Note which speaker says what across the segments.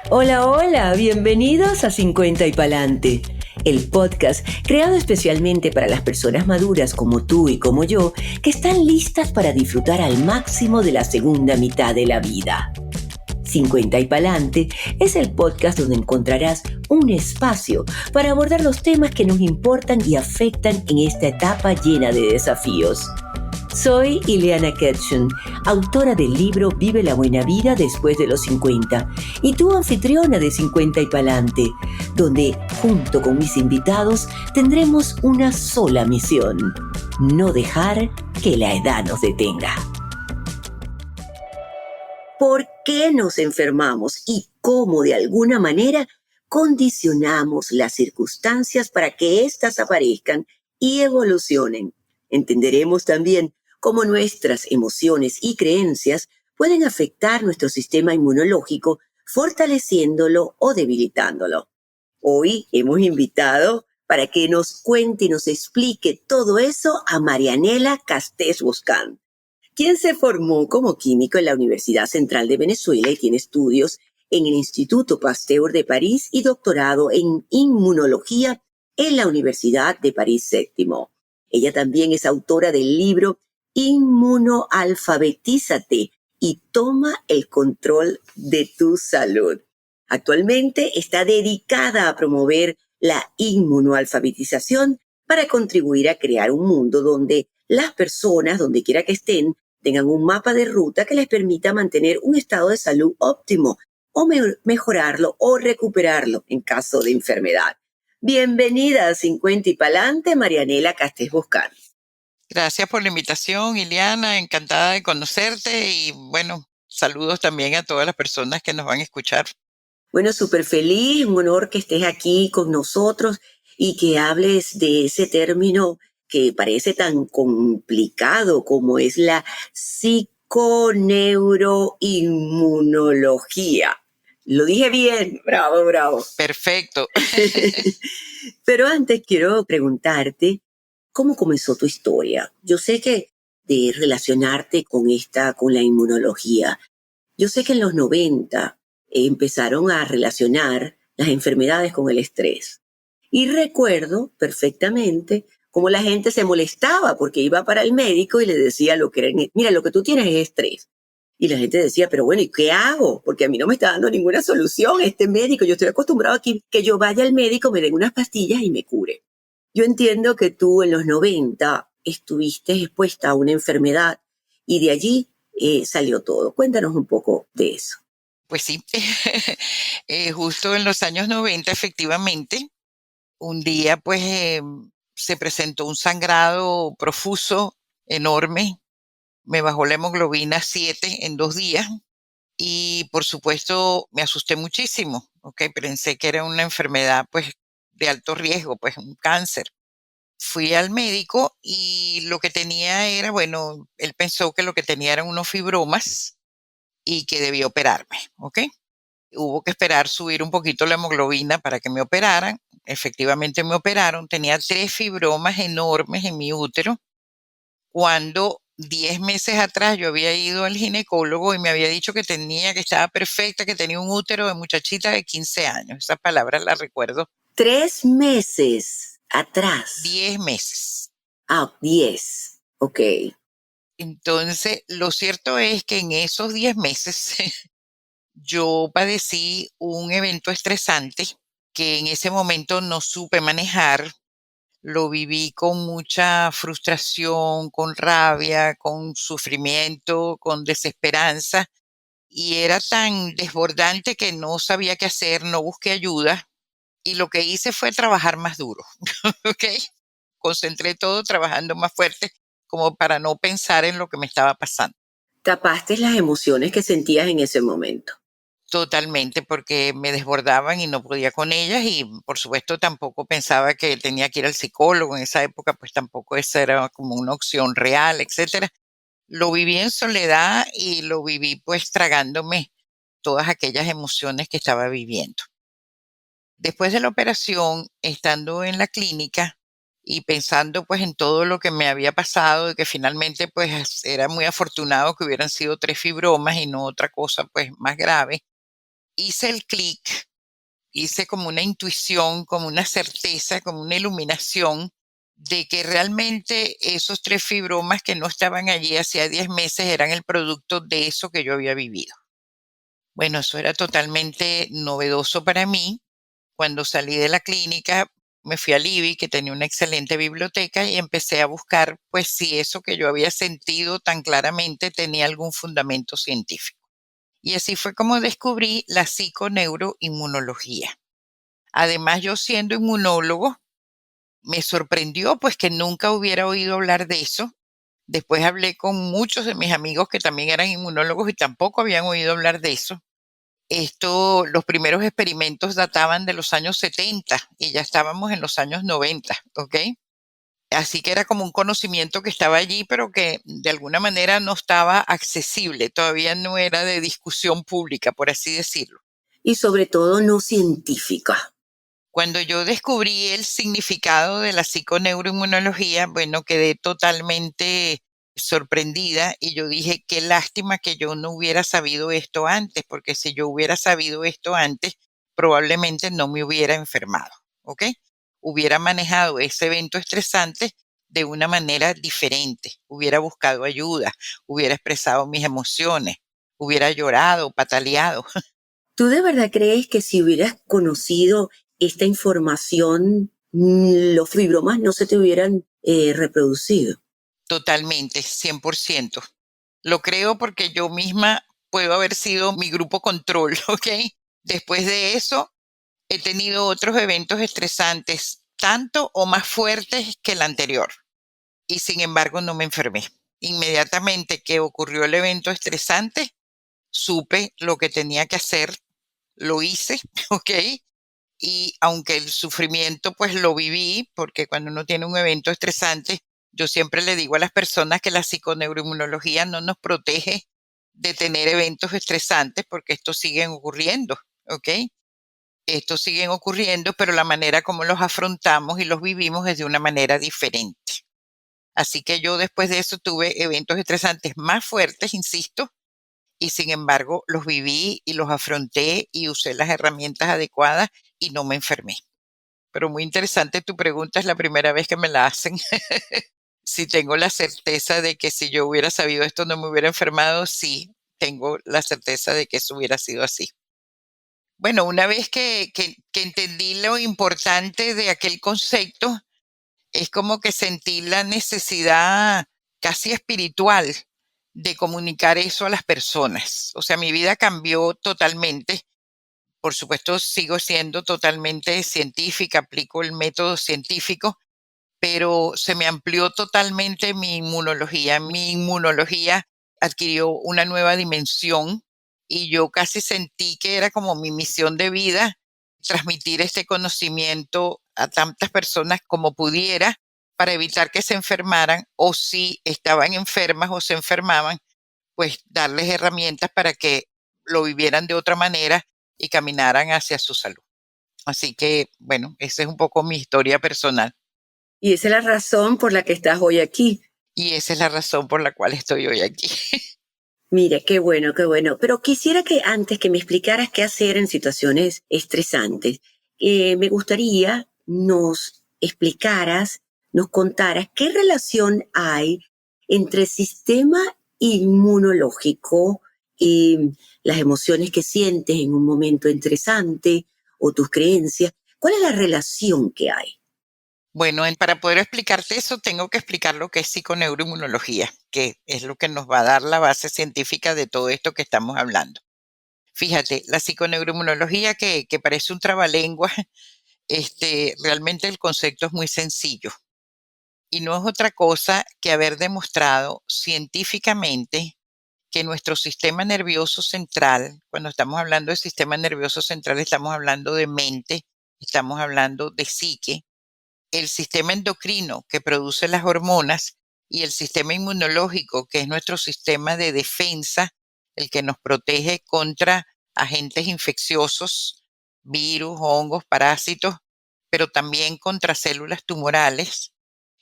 Speaker 1: Hola, hola, bienvenidos a 50 y Palante, el podcast creado especialmente para las personas maduras como tú y como yo, que están listas para disfrutar al máximo de la segunda mitad de la vida. 50 y Palante es el podcast donde encontrarás un espacio para abordar los temas que nos importan y afectan en esta etapa llena de desafíos. Soy Ileana Ketchum, autora del libro Vive la buena vida después de los 50 y tu anfitriona de 50 y Palante, donde junto con mis invitados tendremos una sola misión: no dejar que la edad nos detenga. ¿Por qué nos enfermamos y cómo de alguna manera condicionamos las circunstancias para que éstas aparezcan y evolucionen? Entenderemos también cómo nuestras emociones y creencias pueden afectar nuestro sistema inmunológico, fortaleciéndolo o debilitándolo. Hoy hemos invitado para que nos cuente y nos explique todo eso a Marianela Castés Boscán, quien se formó como químico en la Universidad Central de Venezuela y tiene estudios en el Instituto Pasteur de París y doctorado en inmunología en la Universidad de París VII. Ella también es autora del libro Inmunoalfabetízate y toma el control de tu salud. Actualmente está dedicada a promover la inmunoalfabetización para contribuir a crear un mundo donde las personas, donde quiera que estén, tengan un mapa de ruta que les permita mantener un estado de salud óptimo o mejorarlo o recuperarlo en caso de enfermedad. Bienvenida a 50 y Palante, Marianela Castés Boscán.
Speaker 2: Gracias por la invitación, Ileana. Encantada de conocerte y bueno, saludos también a todas las personas que nos van a escuchar.
Speaker 1: Bueno, súper feliz, un honor que estés aquí con nosotros y que hables de ese término que parece tan complicado como es la psiconeuroinmunología. Lo dije bien, bravo, bravo.
Speaker 2: Perfecto.
Speaker 1: Pero antes quiero preguntarte, ¿cómo comenzó tu historia? Yo sé que de relacionarte con la inmunología, yo sé que en los 90 empezaron a relacionar las enfermedades con el estrés. Y recuerdo perfectamente cómo la gente se molestaba porque iba para el médico y le decía lo que era, mira, lo que tú tienes es estrés. Y la gente decía, pero bueno, ¿y qué hago? Porque a mí no me está dando ninguna solución este médico. Yo estoy acostumbrado aquí que yo vaya al médico, me den unas pastillas y me cure. Yo entiendo que tú en los 90 estuviste expuesta a una enfermedad y de allí salió todo. Cuéntanos un poco de eso.
Speaker 2: Pues sí, justo en los años 90, efectivamente, un día pues se presentó un sangrado profuso, enorme. Me bajó la hemoglobina 7 en 2 días y por supuesto me asusté muchísimo. Ok, pensé que era una enfermedad pues de alto riesgo, pues un cáncer. Fui al médico y lo que tenía era, bueno, él pensó que lo que tenía eran unos fibromas y que debía operarme, ¿ok? Hubo que esperar subir un poquito la hemoglobina para que me operaran. Efectivamente me operaron. Tenía 3 fibromas enormes en mi útero, cuando 10 meses atrás yo había ido al ginecólogo y me había dicho que estaba perfecta, que tenía un útero de muchachita de 15 años. Esas palabras las recuerdo.
Speaker 1: 3 meses atrás.
Speaker 2: 10 meses.
Speaker 1: 10. Ok.
Speaker 2: Entonces, lo cierto es que en esos 10 meses yo padecí un evento estresante que en ese momento no supe manejar. Lo viví con mucha frustración, con rabia, con sufrimiento, con desesperanza, y era tan desbordante que no sabía qué hacer, no busqué ayuda, y lo que hice fue trabajar más duro, ¿ok? Concentré todo trabajando más fuerte como para no pensar en lo que me estaba pasando.
Speaker 1: Tapaste las emociones que sentías en ese momento.
Speaker 2: Totalmente, porque me desbordaban y no podía con ellas y, por supuesto, tampoco pensaba que tenía que ir al psicólogo. En esa época, pues tampoco esa era como una opción real, etcétera. Lo viví en soledad y lo viví pues tragándome todas aquellas emociones que estaba viviendo. Después de la operación, estando en la clínica y pensando pues en todo lo que me había pasado y que finalmente pues era muy afortunado que hubieran sido 3 fibromas y no otra cosa pues más grave, hice el clic, hice como una intuición, como una certeza, como una iluminación de que realmente esos 3 fibromas que no estaban allí hacía 10 meses eran el producto de eso que yo había vivido. Bueno, eso era totalmente novedoso para mí. Cuando salí de la clínica, me fui a Libby, que tenía una excelente biblioteca, y empecé a buscar, pues, si eso que yo había sentido tan claramente tenía algún fundamento científico. Y así fue como descubrí la psiconeuroinmunología. Además, yo siendo inmunólogo, me sorprendió, pues, que nunca hubiera oído hablar de eso. Después hablé con muchos de mis amigos que también eran inmunólogos y tampoco habían oído hablar de eso. Los primeros experimentos databan de los años 70 y ya estábamos en los años 90, ¿ok? Así que era como un conocimiento que estaba allí, pero que de alguna manera no estaba accesible, todavía no era de discusión pública, por así decirlo.
Speaker 1: Y sobre todo no científica.
Speaker 2: Cuando yo descubrí el significado de la psiconeuroinmunología, bueno, quedé totalmente sorprendida y yo dije, qué lástima que yo no hubiera sabido esto antes, porque si yo hubiera sabido esto antes, probablemente no me hubiera enfermado, ¿ok? Hubiera manejado ese evento estresante de una manera diferente, hubiera buscado ayuda, hubiera expresado mis emociones, hubiera llorado, pataleado.
Speaker 1: ¿Tú de verdad crees que si hubieras conocido esta información, los fibromas no se te hubieran reproducido?
Speaker 2: Totalmente, 100%. Lo creo porque yo misma puedo haber sido mi grupo control, ¿ok? Después de eso, he tenido otros eventos estresantes, tanto o más fuertes que el anterior, y sin embargo no me enfermé. Inmediatamente que ocurrió el evento estresante, supe lo que tenía que hacer, lo hice, ¿ok? Y aunque el sufrimiento pues lo viví, porque cuando uno tiene un evento estresante, yo siempre le digo a las personas que la psiconeuroinmunología no nos protege de tener eventos estresantes porque estos siguen ocurriendo, ¿ok? Estos siguen ocurriendo, pero la manera como los afrontamos y los vivimos es de una manera diferente. Así que yo después de eso tuve eventos estresantes más fuertes, insisto, y sin embargo los viví y los afronté y usé las herramientas adecuadas y no me enfermé. Pero muy interesante tu pregunta, es la primera vez que me la hacen. Si tengo la certeza de que si yo hubiera sabido esto no me hubiera enfermado, sí, tengo la certeza de que eso hubiera sido así. Bueno, una vez que entendí lo importante de aquel concepto, es como que sentí la necesidad casi espiritual de comunicar eso a las personas. O sea, mi vida cambió totalmente. Por supuesto, sigo siendo totalmente científica, aplico el método científico, pero se me amplió totalmente mi inmunología. Mi inmunología adquirió una nueva dimensión y yo casi sentí que era como mi misión de vida transmitir este conocimiento a tantas personas como pudiera para evitar que se enfermaran o si estaban enfermas o se enfermaban, pues darles herramientas para que lo vivieran de otra manera y caminaran hacia su salud. Así que, bueno, esa es un poco mi historia personal.
Speaker 1: Y esa es la razón por la que estás hoy aquí.
Speaker 2: Y esa es la razón por la cual estoy hoy aquí.
Speaker 1: Mira, qué bueno, qué bueno. Pero quisiera que antes que me explicaras qué hacer en situaciones estresantes, me gustaría nos explicaras, nos contaras qué relación hay entre el sistema inmunológico y las emociones que sientes en un momento estresante o tus creencias. ¿Cuál es la relación que hay?
Speaker 2: Bueno, para poder explicarte eso, tengo que explicar lo que es psiconeuroinmunología, que es lo que nos va a dar la base científica de todo esto que estamos hablando. Fíjate, la psiconeuroinmunología que parece un trabalengua, realmente el concepto es muy sencillo y no es otra cosa que haber demostrado científicamente que nuestro sistema nervioso central, cuando estamos hablando de sistema nervioso central, estamos hablando de mente, estamos hablando de psique, el sistema endocrino que produce las hormonas y el sistema inmunológico, que es nuestro sistema de defensa, el que nos protege contra agentes infecciosos, virus, hongos, parásitos, pero también contra células tumorales.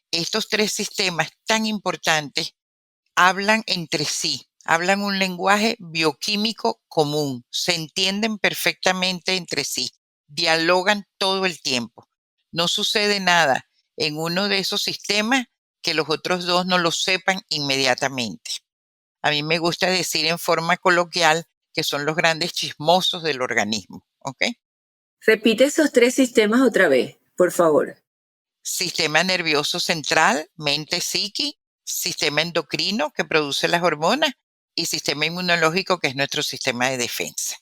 Speaker 2: Estos tres sistemas tan importantes hablan entre sí, hablan un lenguaje bioquímico común, se entienden perfectamente entre sí, dialogan todo el tiempo. No sucede nada en uno de esos sistemas que los otros dos no lo sepan inmediatamente. A mí me gusta decir en forma coloquial que son los grandes chismosos del organismo, ¿ok?
Speaker 1: Repite esos tres sistemas otra vez, por favor.
Speaker 2: Sistema nervioso central, mente psiqui, sistema endocrino que produce las hormonas y sistema inmunológico que es nuestro sistema de defensa.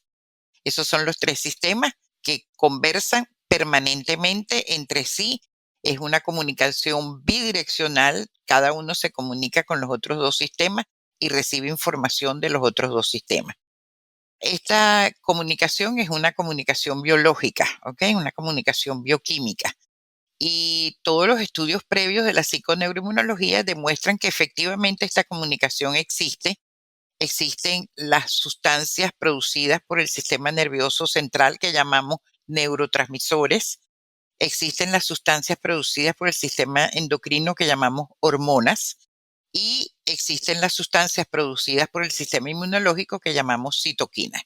Speaker 2: Esos son los tres sistemas que conversan permanentemente entre sí. Es una comunicación bidireccional, cada uno se comunica con los otros dos sistemas y recibe información de los otros dos sistemas. Esta comunicación es una comunicación biológica, ¿ok? Una comunicación bioquímica. Y todos los estudios previos de la psiconeuroinmunología demuestran que efectivamente esta comunicación existe. Existen las sustancias producidas por el sistema nervioso central que llamamos neurotransmisores. Existen las sustancias producidas por el sistema endocrino que llamamos hormonas. Y existen las sustancias producidas por el sistema inmunológico que llamamos citoquinas.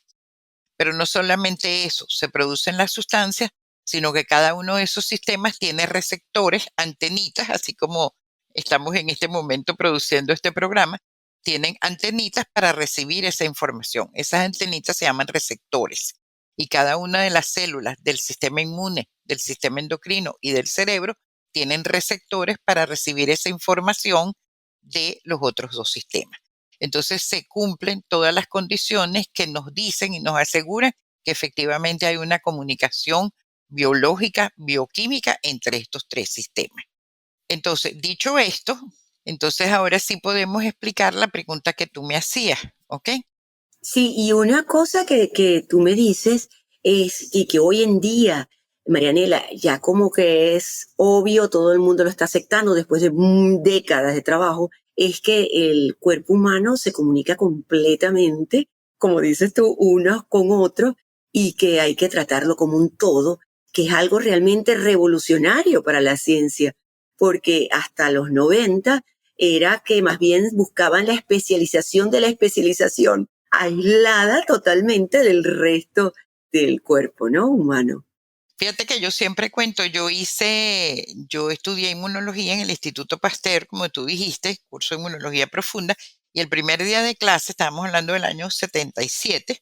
Speaker 2: Pero no solamente eso, se producen las sustancias, sino que cada uno de esos sistemas tiene receptores, antenitas, así como estamos en este momento produciendo este programa, tienen antenitas para recibir esa información. Esas antenitas se llaman receptores. Y cada una de las células del sistema inmune, del sistema endocrino y del cerebro tienen receptores para recibir esa información de los otros dos sistemas. Entonces se cumplen todas las condiciones que nos dicen y nos aseguran que efectivamente hay una comunicación biológica, bioquímica entre estos tres sistemas. Entonces, dicho esto, entonces ahora sí podemos explicar la pregunta que tú me hacías, ¿ok?
Speaker 1: Sí, y una cosa que tú me dices es, y que hoy en día, Marianela, ya como que es obvio, todo el mundo lo está aceptando después de décadas de trabajo, es que el cuerpo humano se comunica completamente, como dices tú, unos con otros, y que hay que tratarlo como un todo, que es algo realmente revolucionario para la ciencia, porque hasta los 90 era que más bien buscaban la especialización de la especialización aislada totalmente del resto del cuerpo, ¿no? Humano.
Speaker 2: Fíjate que yo siempre cuento, yo estudié inmunología en el Instituto Pasteur, como tú dijiste, curso de inmunología profunda, y el primer día de clase, estábamos hablando del año 77,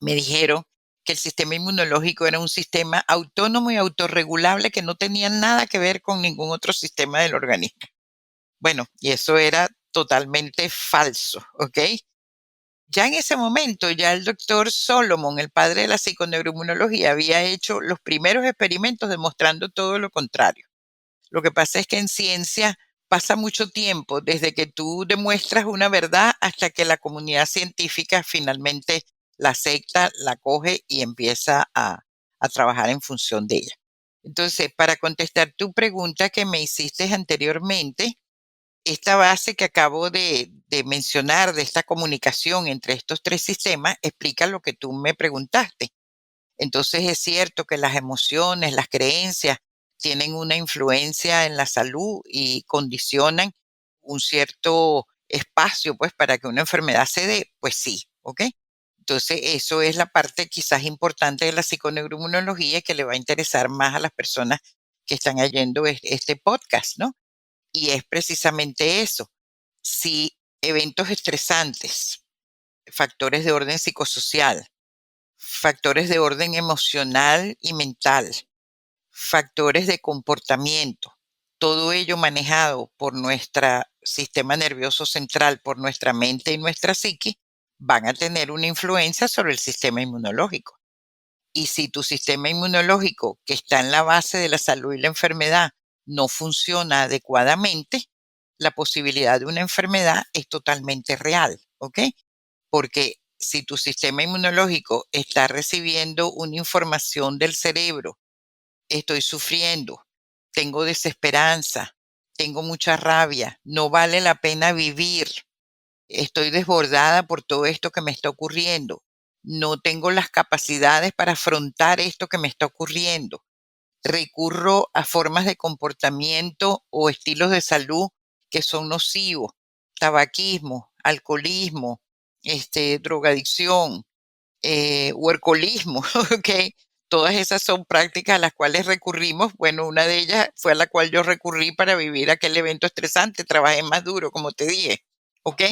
Speaker 2: me dijeron que el sistema inmunológico era un sistema autónomo y autorregulable que no tenía nada que ver con ningún otro sistema del organismo. Bueno, y eso era totalmente falso, ¿ok? Ya en ese momento, ya el doctor Solomon, el padre de la psiconeuroinmunología, había hecho los primeros experimentos demostrando todo lo contrario. Lo que pasa es que en ciencia pasa mucho tiempo desde que tú demuestras una verdad hasta que la comunidad científica finalmente la acepta, la coge y empieza a trabajar en función de ella. Entonces, para contestar tu pregunta que me hiciste anteriormente, esta base que acabo de mencionar de esta comunicación entre estos tres sistemas explica lo que tú me preguntaste. Entonces es cierto que las emociones, las creencias tienen una influencia en la salud y condicionan un cierto espacio, pues, para que una enfermedad se dé, pues sí, ¿ok? Entonces eso es la parte quizás importante de la psiconeuroinmunología que le va a interesar más a las personas que están oyendo este podcast, ¿no? Y es precisamente eso. Si eventos estresantes, factores de orden psicosocial, factores de orden emocional y mental, factores de comportamiento, todo ello manejado por nuestro sistema nervioso central, por nuestra mente y nuestra psique, van a tener una influencia sobre el sistema inmunológico. Y si tu sistema inmunológico, que está en la base de la salud y la enfermedad, no funciona adecuadamente, la posibilidad de una enfermedad es totalmente real, ¿ok? Porque si tu sistema inmunológico está recibiendo una información del cerebro, estoy sufriendo, tengo desesperanza, tengo mucha rabia, no vale la pena vivir, estoy desbordada por todo esto que me está ocurriendo, no tengo las capacidades para afrontar esto que me está ocurriendo, recurro a formas de comportamiento o estilos de salud que son nocivos, tabaquismo, alcoholismo, drogadicción, huercolismo, ¿ok? Todas esas son prácticas a las cuales recurrimos. Bueno, una de ellas fue a la cual yo recurrí para vivir aquel evento estresante. Trabajé más duro, como te dije, ¿ok?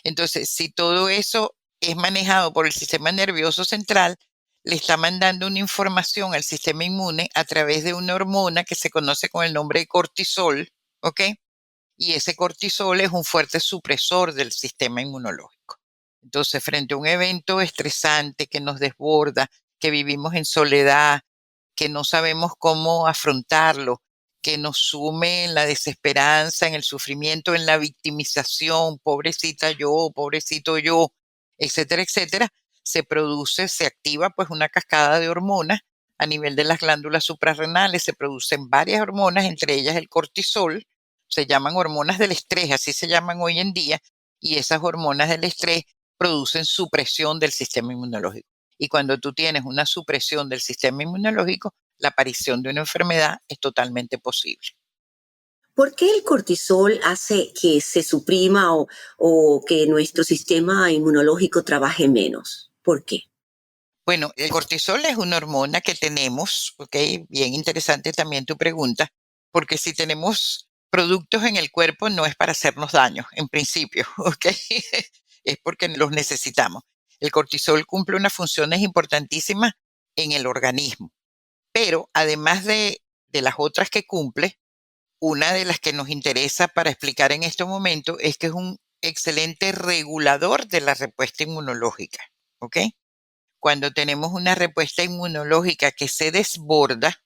Speaker 2: Entonces, si todo eso es manejado por el sistema nervioso central, le está mandando una información al sistema inmune a través de una hormona que se conoce con el nombre de cortisol, ¿ok? Y ese cortisol es un fuerte supresor del sistema inmunológico. Entonces, frente a un evento estresante que nos desborda, que vivimos en soledad, que no sabemos cómo afrontarlo, que nos sume en la desesperanza, en el sufrimiento, en la victimización, pobrecita yo, pobrecito yo, etcétera, etcétera, se activa pues una cascada de hormonas a nivel de las glándulas suprarrenales, se producen varias hormonas, entre ellas el cortisol, se llaman hormonas del estrés, así se llaman hoy en día, y esas hormonas del estrés producen supresión del sistema inmunológico. Y cuando tú tienes una supresión del sistema inmunológico, la aparición de una enfermedad es totalmente posible.
Speaker 1: ¿Por qué el cortisol hace que se suprima o que nuestro sistema inmunológico trabaje menos? ¿Por qué?
Speaker 2: Bueno, el cortisol es una hormona que tenemos, ¿ok? Bien interesante también tu pregunta, porque si tenemos productos en el cuerpo no es para hacernos daño, en principio, ¿ok? Es porque los necesitamos. El cortisol cumple unas funciones importantísimas en el organismo, pero además de las otras que cumple, una de las que nos interesa para explicar en este momento es que es un excelente regulador de la respuesta inmunológica, ¿ok? Cuando tenemos una respuesta inmunológica que se desborda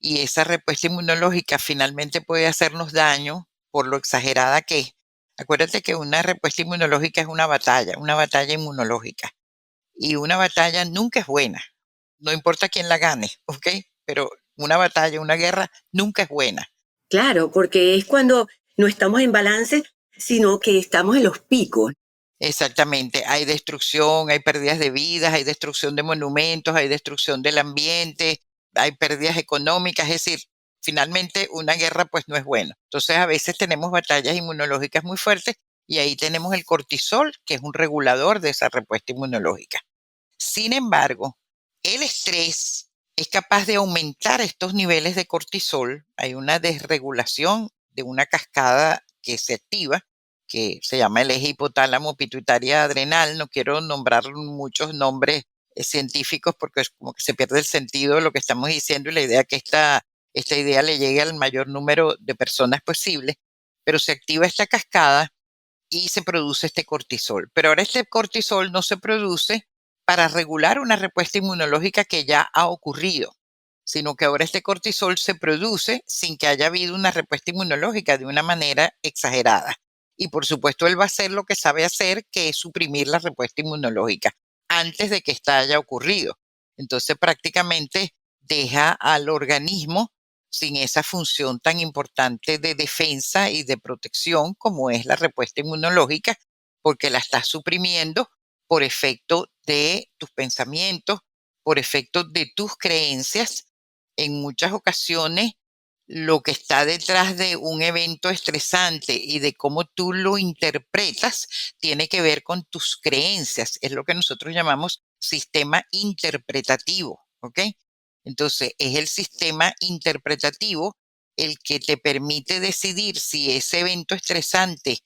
Speaker 2: y esa respuesta inmunológica finalmente puede hacernos daño por lo exagerada que es. Acuérdate que una respuesta inmunológica es una batalla inmunológica. Y una batalla nunca es buena, no importa quién la gane, ¿ok? Pero una batalla, una guerra, nunca es buena.
Speaker 1: Claro, porque es cuando no estamos en balance, sino que estamos en los picos.
Speaker 2: Exactamente, hay destrucción, hay pérdidas de vidas, hay destrucción de monumentos, hay destrucción del ambiente, hay pérdidas económicas, es decir, finalmente una guerra pues no es bueno. Entonces a veces tenemos batallas inmunológicas muy fuertes y ahí tenemos el cortisol, que es un regulador de esa respuesta inmunológica. Sin embargo, el estrés es capaz de aumentar estos niveles de cortisol. Hay una desregulación de una cascada que se activa, que se llama el eje hipotálamo pituitaria adrenal. No quiero nombrar muchos nombres científicos porque es como que se pierde el sentido de lo que estamos diciendo y la idea que esta idea le llegue al mayor número de personas posible. Pero se activa esta cascada y se produce este cortisol. Pero ahora este cortisol no se produce para regular una respuesta inmunológica que ya ha ocurrido, sino que ahora este cortisol se produce sin que haya habido una respuesta inmunológica de una manera exagerada. Y por supuesto él va a hacer lo que sabe hacer, que es suprimir la respuesta inmunológica antes de que esta haya ocurrido. Entonces prácticamente deja al organismo sin esa función tan importante de defensa y de protección como es la respuesta inmunológica, porque la estás suprimiendo por efecto de tus pensamientos, por efecto de tus creencias. En muchas ocasiones, lo que está detrás de un evento estresante y de cómo tú lo interpretas tiene que ver con tus creencias. Es lo que nosotros llamamos sistema interpretativo, ¿ok? Entonces, es el sistema interpretativo el que te permite decidir si ese evento estresante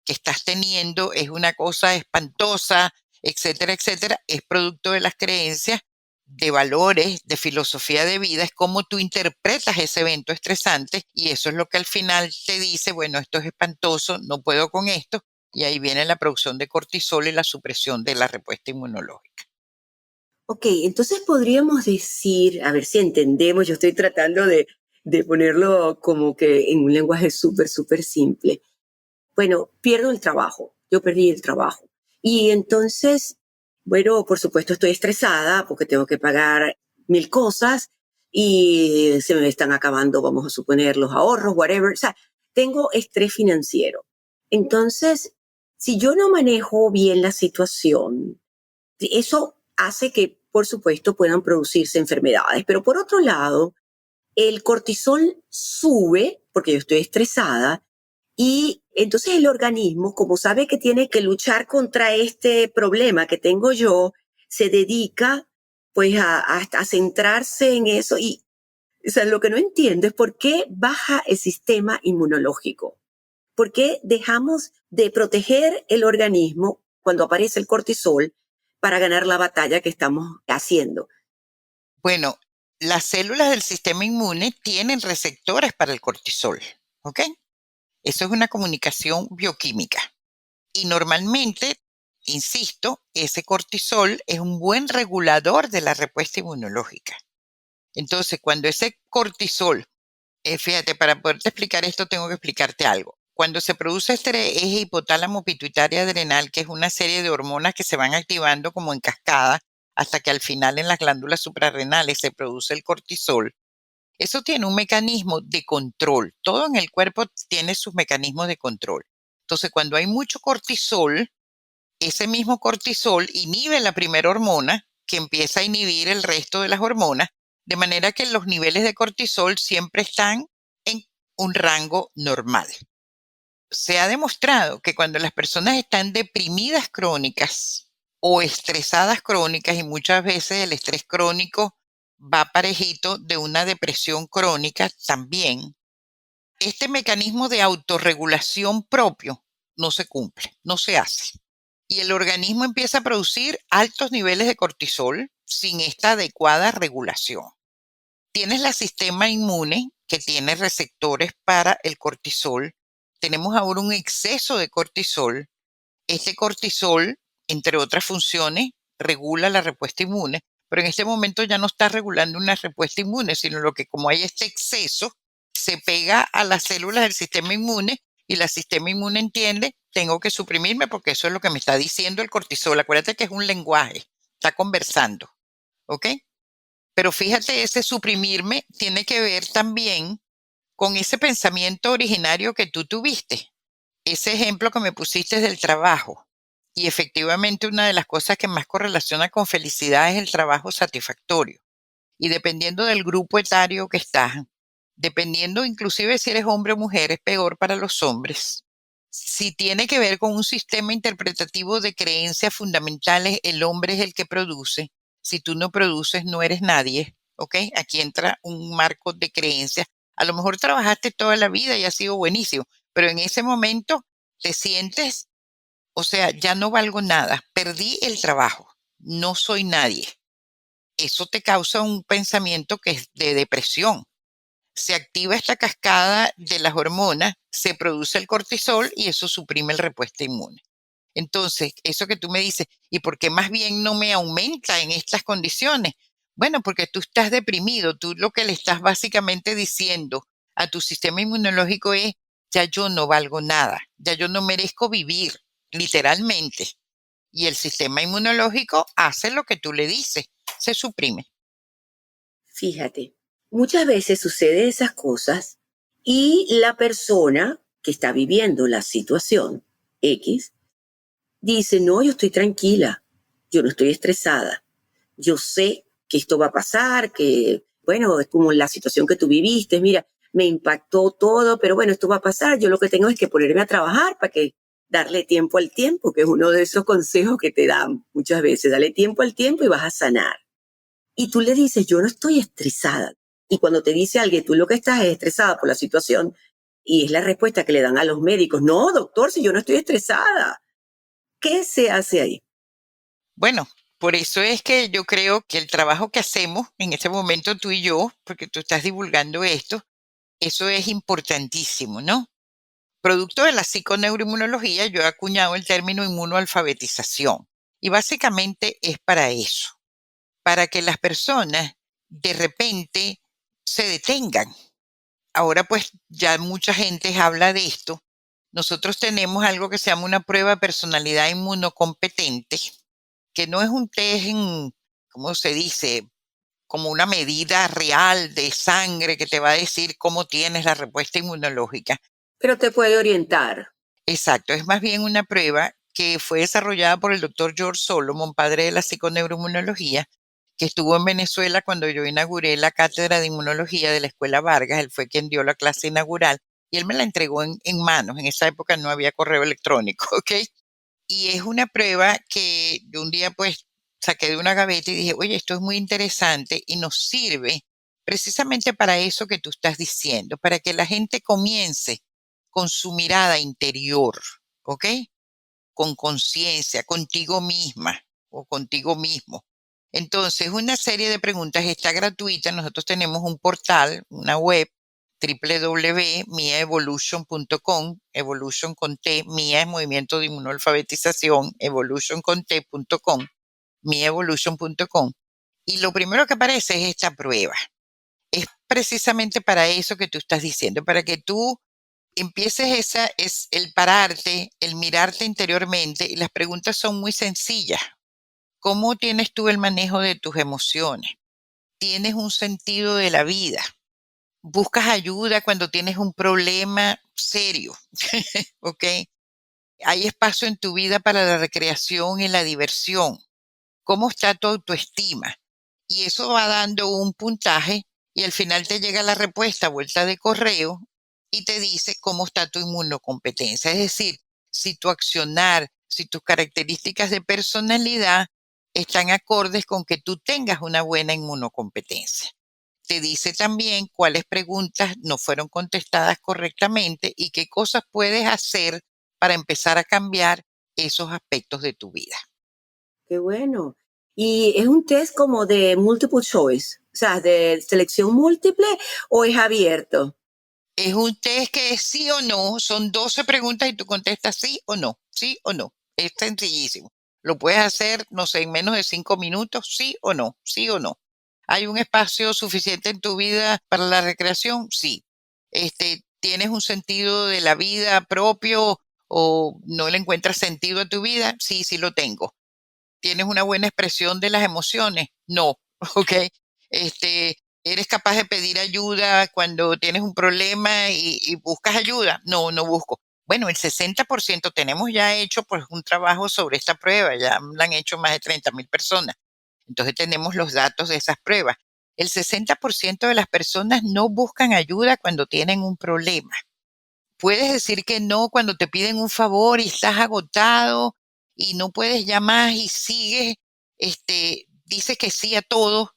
Speaker 2: que estás teniendo es una cosa espantosa, etcétera, etcétera, es producto de las creencias, de valores, de filosofía de vida, es cómo tú interpretas ese evento estresante y eso es lo que al final te dice, bueno, esto es espantoso, no puedo con esto, y ahí viene la producción de cortisol y la supresión de la respuesta inmunológica.
Speaker 1: Ok, entonces podríamos decir, a ver si entendemos, yo estoy tratando de ponerlo como que en un lenguaje súper, súper simple. Bueno, pierdo el trabajo, yo perdí el trabajo. Y entonces, bueno, por supuesto estoy estresada porque tengo que pagar mil cosas y se me están acabando, vamos a suponer, los ahorros, whatever. O sea, tengo estrés financiero. Entonces, si yo no manejo bien la situación, eso hace que, por supuesto, puedan producirse enfermedades. Pero por otro lado, el cortisol sube porque yo estoy estresada y Entonces el organismo, como sabe que tiene que luchar contra este problema que tengo yo, se dedica pues a centrarse en eso y o sea, lo que no entiendo es por qué baja el sistema inmunológico. ¿Por qué dejamos de proteger el organismo cuando aparece el cortisol para ganar la batalla que estamos haciendo?
Speaker 2: Bueno, las células del sistema inmune tienen receptores para el cortisol, ¿ok? Eso es una comunicación bioquímica. Y normalmente, insisto, ese cortisol es un buen regulador de la respuesta inmunológica. Entonces, cuando ese cortisol, fíjate, para poderte explicar esto, tengo que explicarte algo. Cuando se produce este eje hipotálamo pituitaria adrenal, que es una serie de hormonas que se van activando como en cascada, hasta que al final en las glándulas suprarrenales se produce el cortisol, eso tiene un mecanismo de control. Todo en el cuerpo tiene sus mecanismos de control. Entonces, cuando hay mucho cortisol, ese mismo cortisol inhibe la primera hormona que empieza a inhibir el resto de las hormonas, de manera que los niveles de cortisol siempre están en un rango normal. Se ha demostrado que cuando las personas están deprimidas crónicas o estresadas crónicas, y muchas veces el estrés crónico va parejito de una depresión crónica también, este mecanismo de autorregulación propio no se cumple, no se hace. Y el organismo empieza a producir altos niveles de cortisol sin esta adecuada regulación. Tienes el sistema inmune que tiene receptores para el cortisol. Tenemos ahora un exceso de cortisol. Este cortisol, entre otras funciones, regula la respuesta inmune, pero en este momento ya no está regulando una respuesta inmune, sino lo que como hay este exceso, se pega a las células del sistema inmune y el sistema inmune entiende, tengo que suprimirme porque eso es lo que me está diciendo el cortisol. Acuérdate que es un lenguaje, está conversando, ¿ok? Pero fíjate, ese suprimirme tiene que ver también con ese pensamiento originario que tú tuviste. Ese ejemplo que me pusiste del trabajo. Y efectivamente una de las cosas que más correlaciona con felicidad es el trabajo satisfactorio. Y dependiendo del grupo etario que estás, dependiendo inclusive si eres hombre o mujer, es peor para los hombres. Si tiene que ver con un sistema interpretativo de creencias fundamentales, el hombre es el que produce. Si tú no produces, no eres nadie. ¿Ok? Aquí entra un marco de creencias. A lo mejor trabajaste toda la vida y ha sido buenísimo, pero en ese momento te sientes, o sea, ya no valgo nada, perdí el trabajo, no soy nadie. Eso te causa un pensamiento que es de depresión. Se activa esta cascada de las hormonas, se produce el cortisol y eso suprime la respuesta inmune. Entonces, eso que tú me dices, ¿y por qué más bien no me aumenta en estas condiciones? Bueno, porque tú estás deprimido, tú lo que le estás básicamente diciendo a tu sistema inmunológico es, ya yo no valgo nada, ya yo no merezco vivir, literalmente. Y el sistema inmunológico hace lo que tú le dices, se suprime.
Speaker 1: Fíjate, muchas veces sucede esas cosas y la persona que está viviendo la situación X dice, no, yo estoy tranquila, yo no estoy estresada, yo sé que esto va a pasar, que, bueno, es como la situación que tú viviste, mira, me impactó todo, pero bueno, esto va a pasar, yo lo que tengo es que ponerme a trabajar para que darle tiempo al tiempo, que es uno de esos consejos que te dan muchas veces, dale tiempo al tiempo y vas a sanar. Y tú le dices, yo no estoy estresada. Y cuando te dice alguien, tú lo que estás es estresada por la situación, y es la respuesta que le dan a los médicos, no, doctor, si yo no estoy estresada. ¿Qué se hace ahí?
Speaker 2: Bueno, por eso es que yo creo que el trabajo que hacemos en este momento tú y yo, porque tú estás divulgando esto, eso es importantísimo, ¿no? Producto de la psiconeuroinmunología, yo he acuñado el término inmunoalfabetización. Y básicamente es para eso, para que las personas de repente se detengan. Ahora pues ya mucha gente habla de esto. Nosotros tenemos algo que se llama una prueba de personalidad inmunocompetente, que no es un test ¿cómo se dice? Como una medida real de sangre que te va a decir cómo tienes la respuesta inmunológica.
Speaker 1: Pero te puede orientar.
Speaker 2: Exacto, es más bien una prueba que fue desarrollada por el doctor George Solomon, padre de la psiconeuroinmunología, que estuvo en Venezuela cuando yo inauguré la cátedra de inmunología de la Escuela Vargas. Él fue quien dio la clase inaugural y él me la entregó en manos. En esa época no había correo electrónico, ¿ok? Y es una prueba que de un día pues saqué de una gaveta y dije, oye, esto es muy interesante y nos sirve precisamente para eso que tú estás diciendo, para que la gente comience con su mirada interior, ¿ok? Con conciencia, contigo misma o contigo mismo. Entonces, una serie de preguntas está gratuita. Nosotros tenemos un portal, una web, www.miaevolution.com, evolution con T, MIA es movimiento de inmunoalfabetización, evolution con T.com, miaevolution.com. Y lo primero que aparece es esta prueba. Es precisamente para eso que tú estás diciendo, para que tú empieces es el pararte, el mirarte interiormente, y las preguntas son muy sencillas. ¿Cómo tienes tú el manejo de tus emociones? ¿Tienes un sentido de la vida? ¿Buscas ayuda cuando tienes un problema serio? ¿Ok? ¿Hay espacio en tu vida para la recreación y la diversión? ¿Cómo está tu autoestima? Y eso va dando un puntaje y al final te llega la respuesta a vuelta de correo y te dice cómo está tu inmunocompetencia. Es decir, si tu accionar, si tus características de personalidad están acordes con que tú tengas una buena inmunocompetencia. Te dice también cuáles preguntas no fueron contestadas correctamente y qué cosas puedes hacer para empezar a cambiar esos aspectos de tu vida.
Speaker 1: Qué bueno. ¿Y es un test como de multiple choice? O sea, de selección múltiple o es abierto?
Speaker 2: Es un test que es sí o no, son 12 preguntas y tú contestas sí o no, sí o no. Es sencillísimo. Lo puedes hacer, no sé, en menos de 5 minutos, sí o no, sí o no. ¿Hay un espacio suficiente en tu vida para la recreación? Sí. ¿Tienes un sentido de la vida propio o no le encuentras sentido a tu vida? Sí, sí lo tengo. ¿Tienes una buena expresión de las emociones? No, ¿ok? ¿Eres capaz de pedir ayuda cuando tienes un problema y buscas ayuda? No, no busco. Bueno, el 60% tenemos ya hecho pues un trabajo sobre esta prueba, ya la han hecho más de 30,000 personas. Entonces tenemos los datos de esas pruebas. El 60% de las personas no buscan ayuda cuando tienen un problema. Puedes decir que no cuando te piden un favor y estás agotado y no puedes ya más y sigues, dices que sí a todo.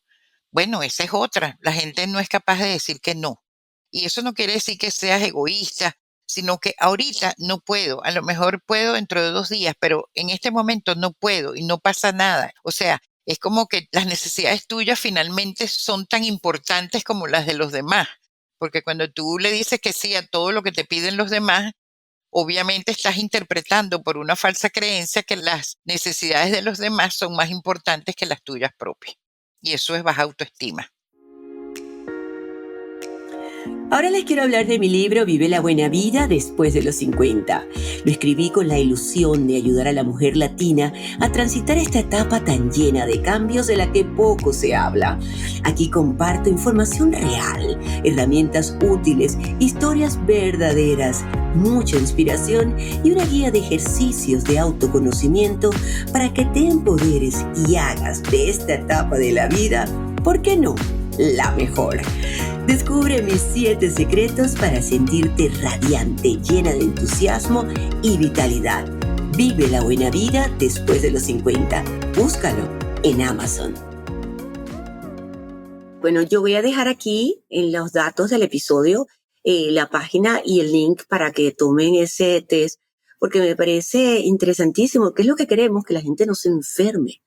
Speaker 2: Bueno, esa es otra. La gente no es capaz de decir que no. Y eso no quiere decir que seas egoísta, sino que ahorita no puedo. A lo mejor puedo dentro de 2 días, pero en este momento no puedo y no pasa nada. O sea, es como que las necesidades tuyas finalmente son tan importantes como las de los demás. Porque cuando tú le dices que sí a todo lo que te piden los demás, obviamente estás interpretando por una falsa creencia que las necesidades de los demás son más importantes que las tuyas propias. Y eso es baja autoestima.
Speaker 1: Ahora les quiero hablar de mi libro Vive la buena vida después de los 50. Lo escribí con la ilusión de ayudar a la mujer latina a transitar esta etapa tan llena de cambios de la que poco se habla. Aquí comparto información real, herramientas útiles, historias verdaderas, mucha inspiración y una guía de ejercicios de autoconocimiento para que te empoderes y hagas de esta etapa de la vida, ¿por qué no?, la mejor. Descubre mis 7 secretos para sentirte radiante, llena de entusiasmo y vitalidad. Vive la buena vida después de los 50. Búscalo en Amazon. Bueno, yo voy a dejar aquí en los datos del episodio la página y el link para que tomen ese test, porque me parece interesantísimo. ¿Qué es lo que queremos? Que la gente no se enferme,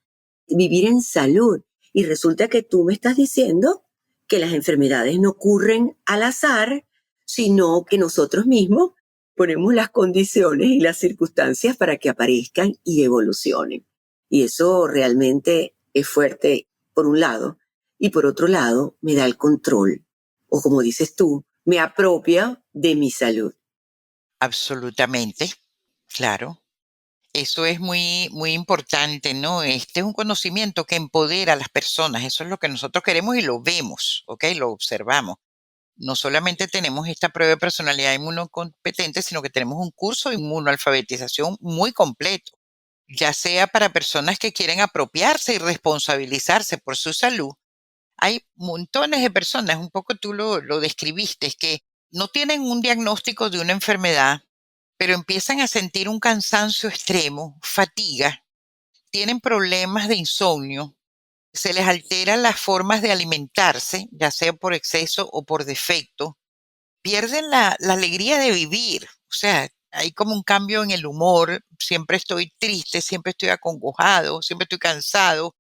Speaker 1: vivir en salud. Y resulta que tú me estás diciendo que las enfermedades no ocurren al azar, sino que nosotros mismos ponemos las condiciones y las circunstancias para que aparezcan y evolucionen. Y eso realmente es fuerte, por un lado, y por otro lado, me da el control, o como dices tú, me apropia de mi salud.
Speaker 2: Absolutamente, claro. Eso es muy, muy importante, ¿no? Este es un conocimiento que empodera a las personas. Eso es lo que nosotros queremos y lo vemos, ¿ok? Lo observamos. No solamente tenemos esta prueba de personalidad inmunocompetente, sino que tenemos un curso de inmunoalfabetización muy completo, ya sea para personas que quieren apropiarse y responsabilizarse por su salud. Hay montones de personas, un poco tú lo describiste, que no tienen un diagnóstico de una enfermedad, pero empiezan a sentir un cansancio extremo, fatiga, tienen problemas de insomnio, se les alteran las formas de alimentarse, ya sea por exceso o por defecto, pierden la alegría de vivir, o sea, hay como un cambio en el humor, siempre estoy triste, siempre estoy acongojado, siempre estoy cansado,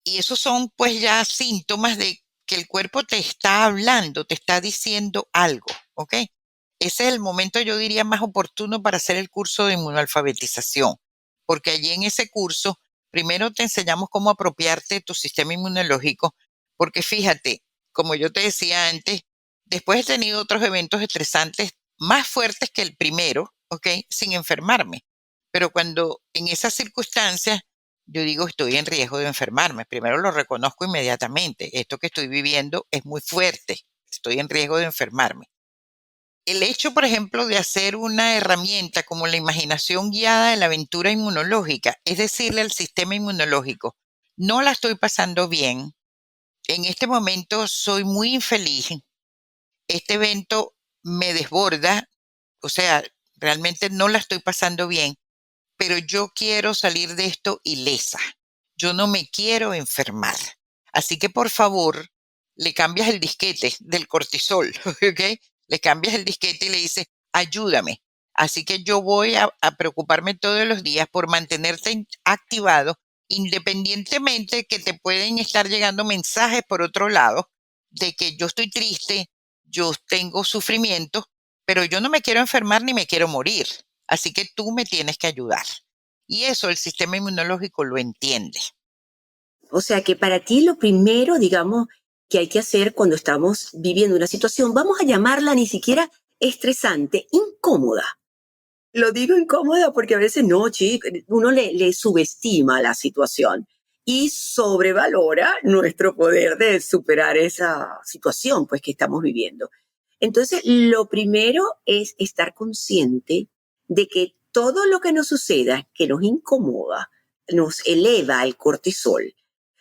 Speaker 2: y esos son pues ya síntomas de que el cuerpo te está hablando, te está diciendo algo, ¿ok? Ese es el momento, yo diría, más oportuno para hacer el curso de inmunoalfabetización, porque allí en ese curso, primero te enseñamos cómo apropiarte de tu sistema inmunológico, porque fíjate, como yo te decía antes, después he tenido otros eventos estresantes más fuertes que el primero, ¿ok? Sin enfermarme. Pero cuando en esas circunstancias yo digo estoy en riesgo de enfermarme, primero lo reconozco inmediatamente. Esto que estoy viviendo es muy fuerte, estoy en riesgo de enfermarme. El hecho, por ejemplo, de hacer una herramienta como la imaginación guiada de la aventura inmunológica, es decirle al sistema inmunológico, no la estoy pasando bien, en este momento soy muy infeliz, este evento me desborda, o sea, realmente no la estoy pasando bien, pero yo quiero salir de esto ilesa. Yo no me quiero enfermar. Así que por favor, le cambias el disquete del cortisol, ¿ok? Le cambias el disquete y le dices, ayúdame. Así que yo voy a preocuparme todos los días por mantenerte activado, independientemente que te pueden estar llegando mensajes por otro lado de que yo estoy triste, yo tengo sufrimiento, pero yo no me quiero enfermar ni me quiero morir. Así que tú me tienes que ayudar. Y eso el sistema inmunológico lo entiende.
Speaker 1: O sea que para ti lo primero, digamos, que hay que hacer cuando estamos viviendo una situación, vamos a llamarla ni siquiera estresante, incómoda. Lo digo incómoda porque a veces no, chico, uno le subestima la situación y sobrevalora nuestro poder de superar esa situación pues que estamos viviendo. Entonces, lo primero es estar consciente de que todo lo que nos suceda, que nos incomoda, nos eleva el cortisol,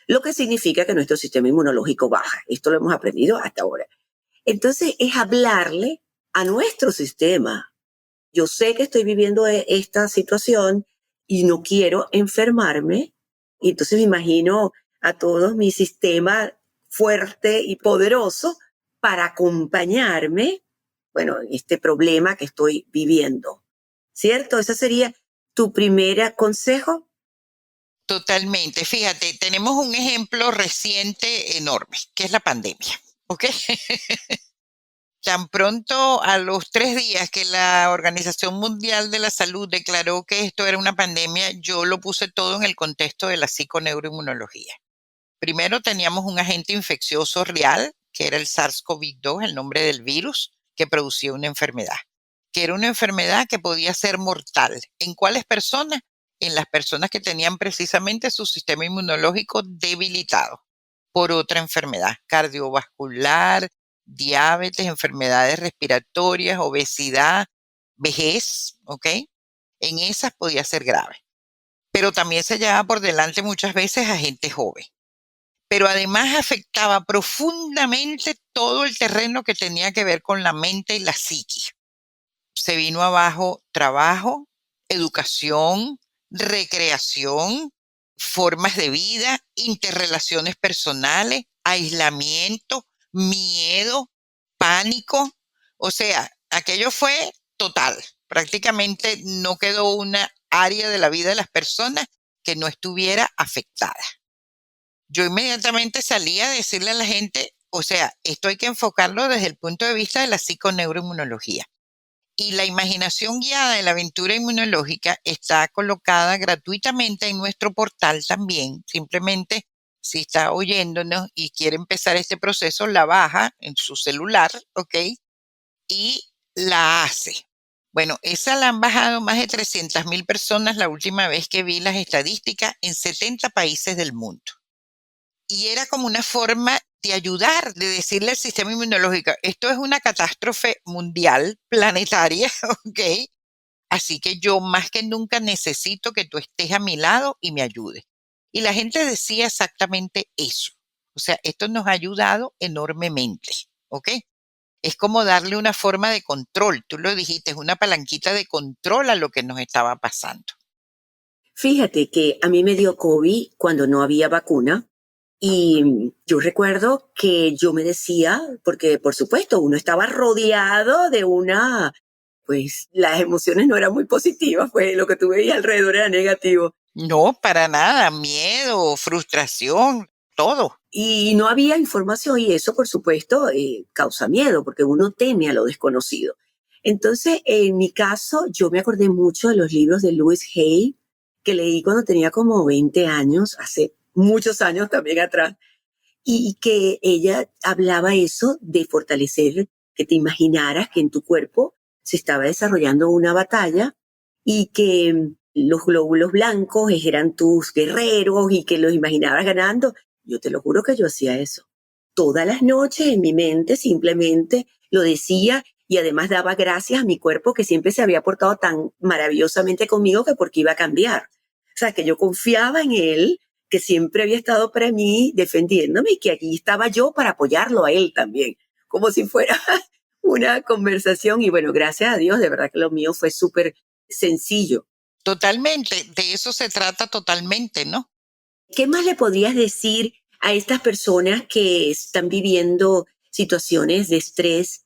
Speaker 1: lo que significa que nuestro sistema inmunológico baja. Esto lo hemos aprendido hasta ahora. Entonces, es hablarle a nuestro sistema. Yo sé que estoy viviendo esta situación y no quiero enfermarme. Y entonces me imagino a todo mi sistema fuerte y poderoso para acompañarme, bueno, en este problema que estoy viviendo. ¿Cierto? Ese sería tu primer consejo.
Speaker 2: Totalmente. Fíjate, tenemos un ejemplo reciente enorme, que es la pandemia. ¿Ok? Tan pronto a los 3 días que la Organización Mundial de la Salud declaró que esto era una pandemia, yo lo puse todo en el contexto de la psiconeuroinmunología. Primero teníamos un agente infeccioso real, que era el SARS-CoV-2, el nombre del virus, que producía una enfermedad, que era una enfermedad que podía ser mortal. ¿En cuáles personas? En las personas que tenían precisamente su sistema inmunológico debilitado por otra enfermedad cardiovascular, diabetes, enfermedades respiratorias, obesidad, vejez, ¿ok? En esas podía ser grave. Pero también se llevaba por delante muchas veces a gente joven. Pero además afectaba profundamente todo el terreno que tenía que ver con la mente y la psique. Se vino abajo trabajo, educación, recreación, formas de vida, interrelaciones personales, aislamiento, miedo, pánico. O sea, aquello fue total. Prácticamente no quedó una área de la vida de las personas que no estuviera afectada. Yo inmediatamente salí a decirle a la gente, o sea, esto hay que enfocarlo desde el punto de vista de la psiconeuroinmunología. Y la imaginación guiada de la aventura inmunológica está colocada gratuitamente en nuestro portal también. Simplemente, si está oyéndonos y quiere empezar este proceso, la baja en su celular, ¿ok? Y la hace. Bueno, esa la han bajado más de 300.000 personas la última vez que vi las estadísticas en 70 países del mundo. Y era como una forma de ayudar, de decirle al sistema inmunológico, esto es una catástrofe mundial, planetaria, ¿ok? Así que yo más que nunca necesito que tú estés a mi lado y me ayudes. Y la gente decía exactamente eso. O sea, esto nos ha ayudado enormemente, ¿ok? Es como darle una forma de control. Tú lo dijiste, es una palanquita de control a lo que nos estaba pasando.
Speaker 1: Fíjate que a mí me dio COVID cuando no había vacuna y yo recuerdo que yo me decía, porque por supuesto uno estaba rodeado de pues las emociones no eran muy positivas, pues lo que tú veías alrededor era negativo.
Speaker 2: No, para nada. Miedo, frustración, todo.
Speaker 1: Y no había información y eso, por supuesto, causa miedo porque uno teme a lo desconocido. Entonces, en mi caso, yo me acordé mucho de los libros de Louise Hay que leí cuando tenía como 20 años, hace muchos años también atrás, y que ella hablaba eso de fortalecer, que te imaginaras que en tu cuerpo se estaba desarrollando una batalla y que los glóbulos blancos eran tus guerreros y que los imaginabas ganando. Yo te lo juro que yo hacía eso. Todas las noches en mi mente simplemente lo decía y además daba gracias a mi cuerpo que siempre se había portado tan maravillosamente conmigo que porque iba a cambiar. O sea, que yo confiaba en él, que siempre había estado para mí defendiéndome y que aquí estaba yo para apoyarlo a él también, como si fuera una conversación. Y bueno, gracias a Dios, de verdad que lo mío fue súper sencillo.
Speaker 2: Totalmente. De eso se trata totalmente, ¿no?
Speaker 1: ¿Qué más le podrías decir a estas personas que están viviendo situaciones de estrés?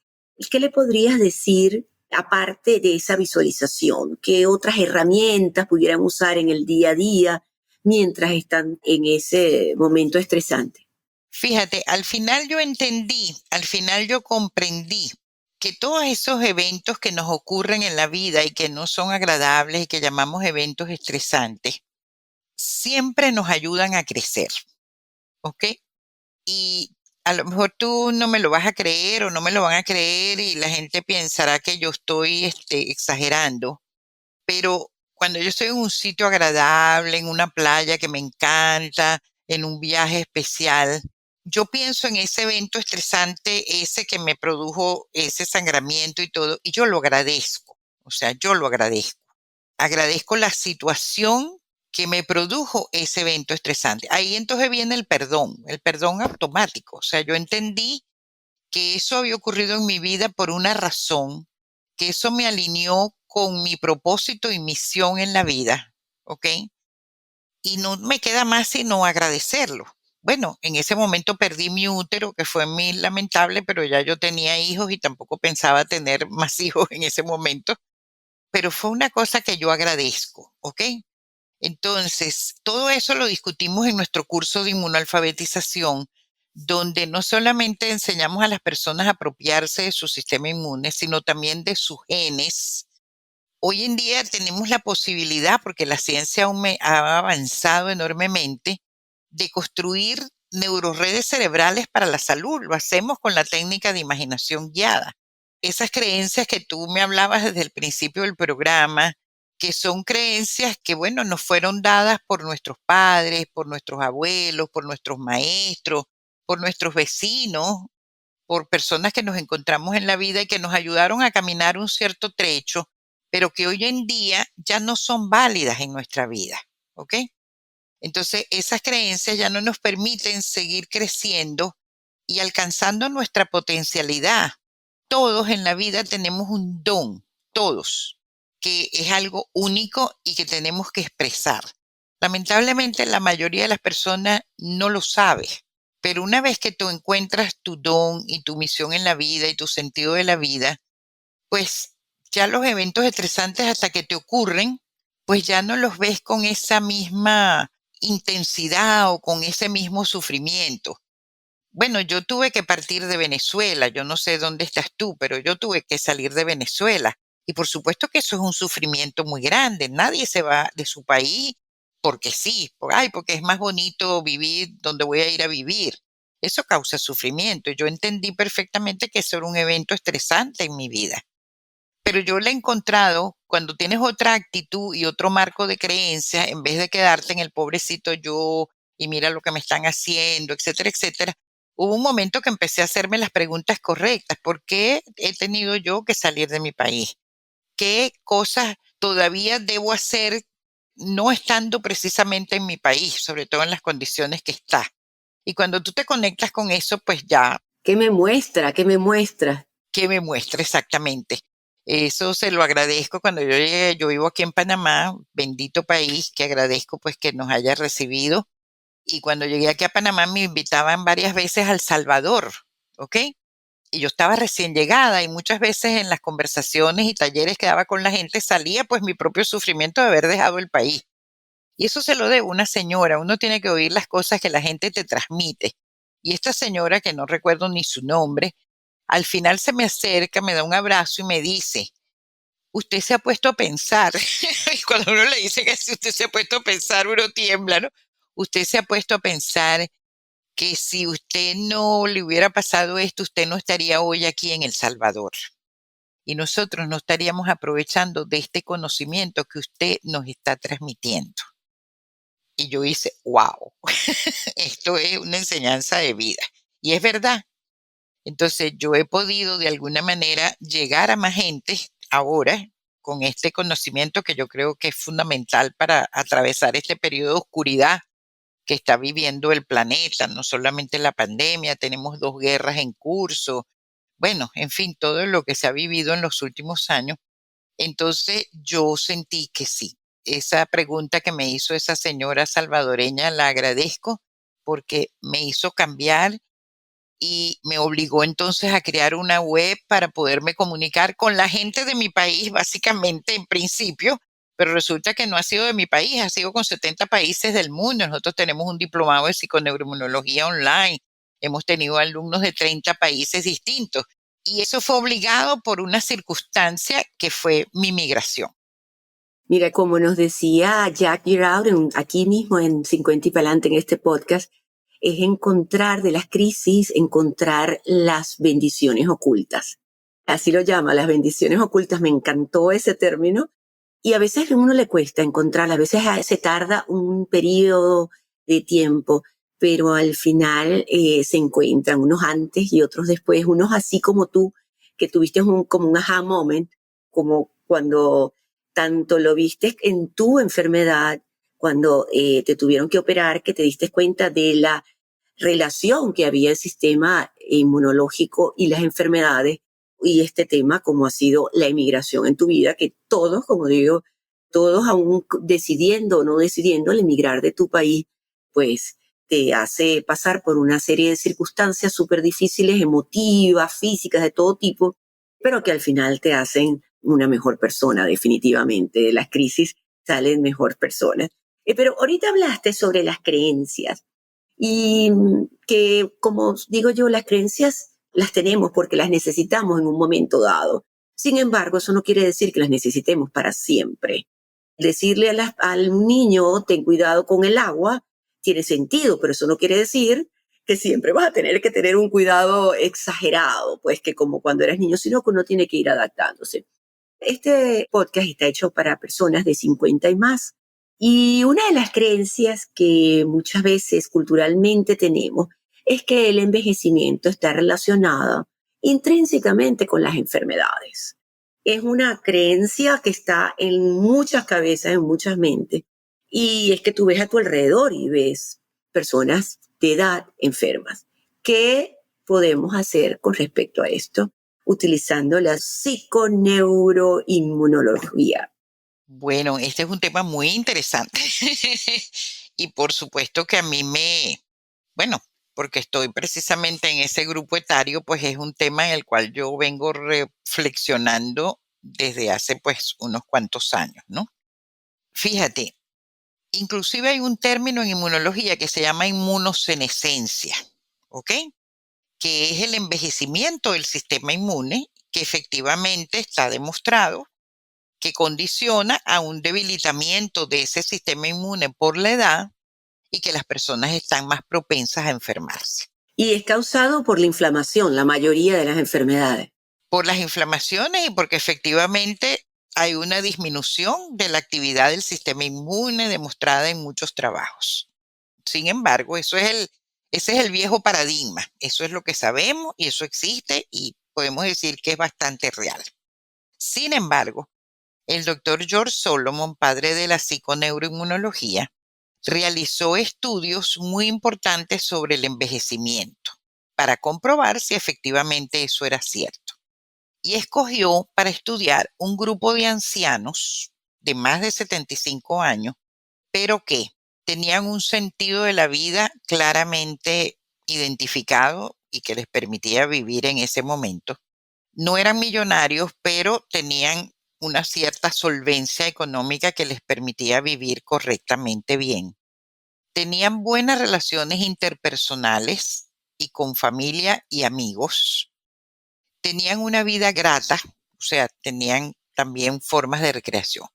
Speaker 1: ¿Qué le podrías decir aparte de esa visualización? ¿Qué otras herramientas pudieran usar en el día a día mientras están en ese momento estresante?
Speaker 2: Fíjate, al final yo entendí, al final yo comprendí que todos esos eventos que nos ocurren en la vida y que no son agradables y que llamamos eventos estresantes, siempre nos ayudan a crecer, ¿ok? Y a lo mejor tú no me lo vas a creer o no me lo van a creer y la gente pensará que yo estoy exagerando, pero cuando yo estoy en un sitio agradable, en una playa que me encanta, en un viaje especial, yo pienso en ese evento estresante, ese que me produjo ese sangramiento y todo, y yo lo agradezco. O sea, yo lo agradezco. Agradezco la situación que me produjo ese evento estresante. Ahí entonces viene el perdón automático. O sea, yo entendí que eso había ocurrido en mi vida por una razón, que eso me alineó con mi propósito y misión en la vida, ¿ok? Y no me queda más sino agradecerlo. Bueno, en ese momento perdí mi útero, que fue muy lamentable, pero ya yo tenía hijos y tampoco pensaba tener más hijos en ese momento, pero fue una cosa que yo agradezco, ¿ok? Entonces, todo eso lo discutimos en nuestro curso de inmunoalfabetización, donde no solamente enseñamos a las personas a apropiarse de su sistema inmune, sino también de sus genes. Hoy en día tenemos la posibilidad, porque la ciencia ha avanzado enormemente, de construir neuroredes cerebrales para la salud. Lo hacemos con la técnica de imaginación guiada. Esas creencias que tú me hablabas desde el principio del programa, que son creencias que, bueno, nos fueron dadas por nuestros padres, por nuestros abuelos, por nuestros maestros, por nuestros vecinos, por personas que nos encontramos en la vida y que nos ayudaron a caminar un cierto trecho, pero que hoy en día ya no son válidas en nuestra vida, ¿ok? Entonces, esas creencias ya no nos permiten seguir creciendo y alcanzando nuestra potencialidad. Todos en la vida tenemos un don, todos, que es algo único y que tenemos que expresar. Lamentablemente, la mayoría de las personas no lo sabe, pero una vez que tú encuentras tu don y tu misión en la vida y tu sentido de la vida, pues ya los eventos estresantes hasta que te ocurren, pues ya no los ves con esa misma intensidad o con ese mismo sufrimiento. Bueno, yo tuve que partir de Venezuela, yo no sé dónde estás tú, pero yo tuve que salir de Venezuela. Y por supuesto que eso es un sufrimiento muy grande. Nadie se va de su país porque sí, porque es más bonito vivir donde voy a ir a vivir. Eso causa sufrimiento. Yo entendí perfectamente que eso era un evento estresante en mi vida. Pero yo le he encontrado, cuando tienes otra actitud y otro marco de creencia, en vez de quedarte en el pobrecito yo y mira lo que me están haciendo, etcétera, etcétera, hubo un momento que empecé a hacerme las preguntas correctas. ¿Por qué he tenido yo que salir de mi país? ¿Qué cosas todavía debo hacer no estando precisamente en mi país, sobre todo en las condiciones que está? Y cuando tú te conectas con eso, pues ya
Speaker 1: ¿Qué me muestra? ¿Qué me muestra?
Speaker 2: que me muestre exactamente. Eso se lo agradezco cuando yo llegué. Yo vivo aquí en Panamá, bendito país, que agradezco pues que nos haya recibido. Y cuando llegué aquí a Panamá me invitaban varias veces a El Salvador, ¿ok? Y yo estaba recién llegada y muchas veces en las conversaciones y talleres que daba con la gente salía pues mi propio sufrimiento de haber dejado el país. Y eso se lo debo a una señora. Uno tiene que oír las cosas que la gente te transmite. Y esta señora, que no recuerdo ni su nombre, al final se me acerca, me da un abrazo y me dice, usted se ha puesto a pensar. Y cuando uno le dice que si usted se ha puesto a pensar, uno tiembla, ¿no? Usted se ha puesto a pensar que si usted no le hubiera pasado esto, usted no estaría hoy aquí en El Salvador. Y nosotros no estaríamos aprovechando de este conocimiento que usted nos está transmitiendo. Y yo hice, wow, esto es una enseñanza de vida. Y es verdad. Entonces yo he podido de alguna manera llegar a más gente ahora con este conocimiento que yo creo que es fundamental para atravesar este periodo de oscuridad que está viviendo el planeta, no solamente la pandemia, tenemos 2 guerras en curso, bueno, en fin, todo lo que se ha vivido en los últimos años. Entonces yo sentí que sí, esa pregunta que me hizo esa señora salvadoreña la agradezco porque me hizo cambiar y me obligó entonces a crear una web para poderme comunicar con la gente de mi país, básicamente en principio, pero resulta que no ha sido de mi país, ha sido con 70 países del mundo. Nosotros tenemos un diplomado de psiconeuroinmunología online, hemos tenido alumnos de 30 países distintos y eso fue obligado por una circunstancia que fue mi migración.
Speaker 1: Mira, como nos decía Jack Giraud aquí mismo en 50 y Palante en este podcast, es encontrar de las crisis, encontrar las bendiciones ocultas. Así lo llama, las bendiciones ocultas. Me encantó ese término. Y a veces a uno le cuesta encontrar, a veces se tarda un periodo de tiempo, pero al final se encuentran unos antes y otros después, unos así como tú, que tuviste como un aha moment, como cuando tanto lo viste en tu enfermedad, cuando te tuvieron que operar, que te diste cuenta de la relación que había el sistema inmunológico y las enfermedades, y este tema como ha sido la emigración en tu vida, que todos, como digo, todos aún decidiendo o no decidiendo el emigrar de tu país, pues te hace pasar por una serie de circunstancias súper difíciles, emotivas, físicas, de todo tipo, pero que al final te hacen una mejor persona, definitivamente. De las crisis salen mejor personas. Pero ahorita hablaste sobre las creencias y que, como digo yo, las creencias las tenemos porque las necesitamos en un momento dado. Sin embargo, eso no quiere decir que las necesitemos para siempre. Decirle al niño, ten cuidado con el agua, tiene sentido, pero eso no quiere decir que siempre vas a tener que tener un cuidado exagerado, pues que como cuando eras niño, sino que uno tiene que ir adaptándose. Este podcast está hecho para personas de 50 y más. Y una de las creencias que muchas veces culturalmente tenemos es que el envejecimiento está relacionado intrínsecamente con las enfermedades. Es una creencia que está en muchas cabezas, en muchas mentes. Y es que tú ves a tu alrededor y ves personas de edad enfermas. ¿Qué podemos hacer con respecto a esto? Utilizando la psiconeuroinmunología.
Speaker 2: Bueno, este es un tema muy interesante y por supuesto que a mí bueno, porque estoy precisamente en ese grupo etario, pues es un tema en el cual yo vengo reflexionando desde hace pues unos cuantos años, ¿no? Fíjate, inclusive hay un término en inmunología que se llama inmunosenescencia, ¿ok? Que es el envejecimiento del sistema inmune, que efectivamente está demostrado que condiciona a un debilitamiento de ese sistema inmune por la edad y que las personas están más propensas a enfermarse.
Speaker 1: Y es causado por la inflamación, la mayoría de las enfermedades.
Speaker 2: Por las inflamaciones y porque efectivamente hay una disminución de la actividad del sistema inmune demostrada en muchos trabajos. Sin embargo, ese es el viejo paradigma. Eso es lo que sabemos y eso existe y podemos decir que es bastante real. Sin embargo, el doctor George Solomon, padre de la psiconeuroinmunología, realizó estudios muy importantes sobre el envejecimiento para comprobar si efectivamente eso era cierto. y escogió para estudiar un grupo de ancianos de más de 75 años, pero que tenían un sentido de la vida claramente identificado y que les permitía vivir en ese momento. No eran millonarios, pero tenían una cierta solvencia económica que les permitía vivir correctamente bien. Tenían buenas relaciones interpersonales y con familia y amigos. Tenían una vida grata, o sea, tenían también formas de recreación.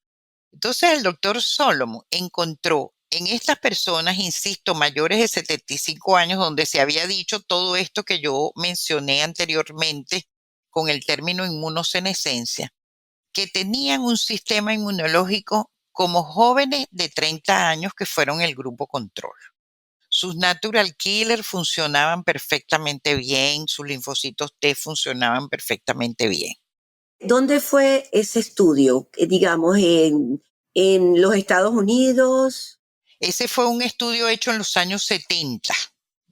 Speaker 2: Entonces el doctor Solomon encontró en estas personas, insisto, mayores de 75 años, donde se había dicho todo esto que yo mencioné anteriormente con el término inmunosenescencia, que tenían un sistema inmunológico como jóvenes de 30 años que fueron el grupo control. Sus natural killers funcionaban perfectamente bien, sus linfocitos T funcionaban perfectamente bien.
Speaker 1: ¿Dónde fue ese estudio? Digamos, en los Estados Unidos.
Speaker 2: Ese fue un estudio hecho en los años 70,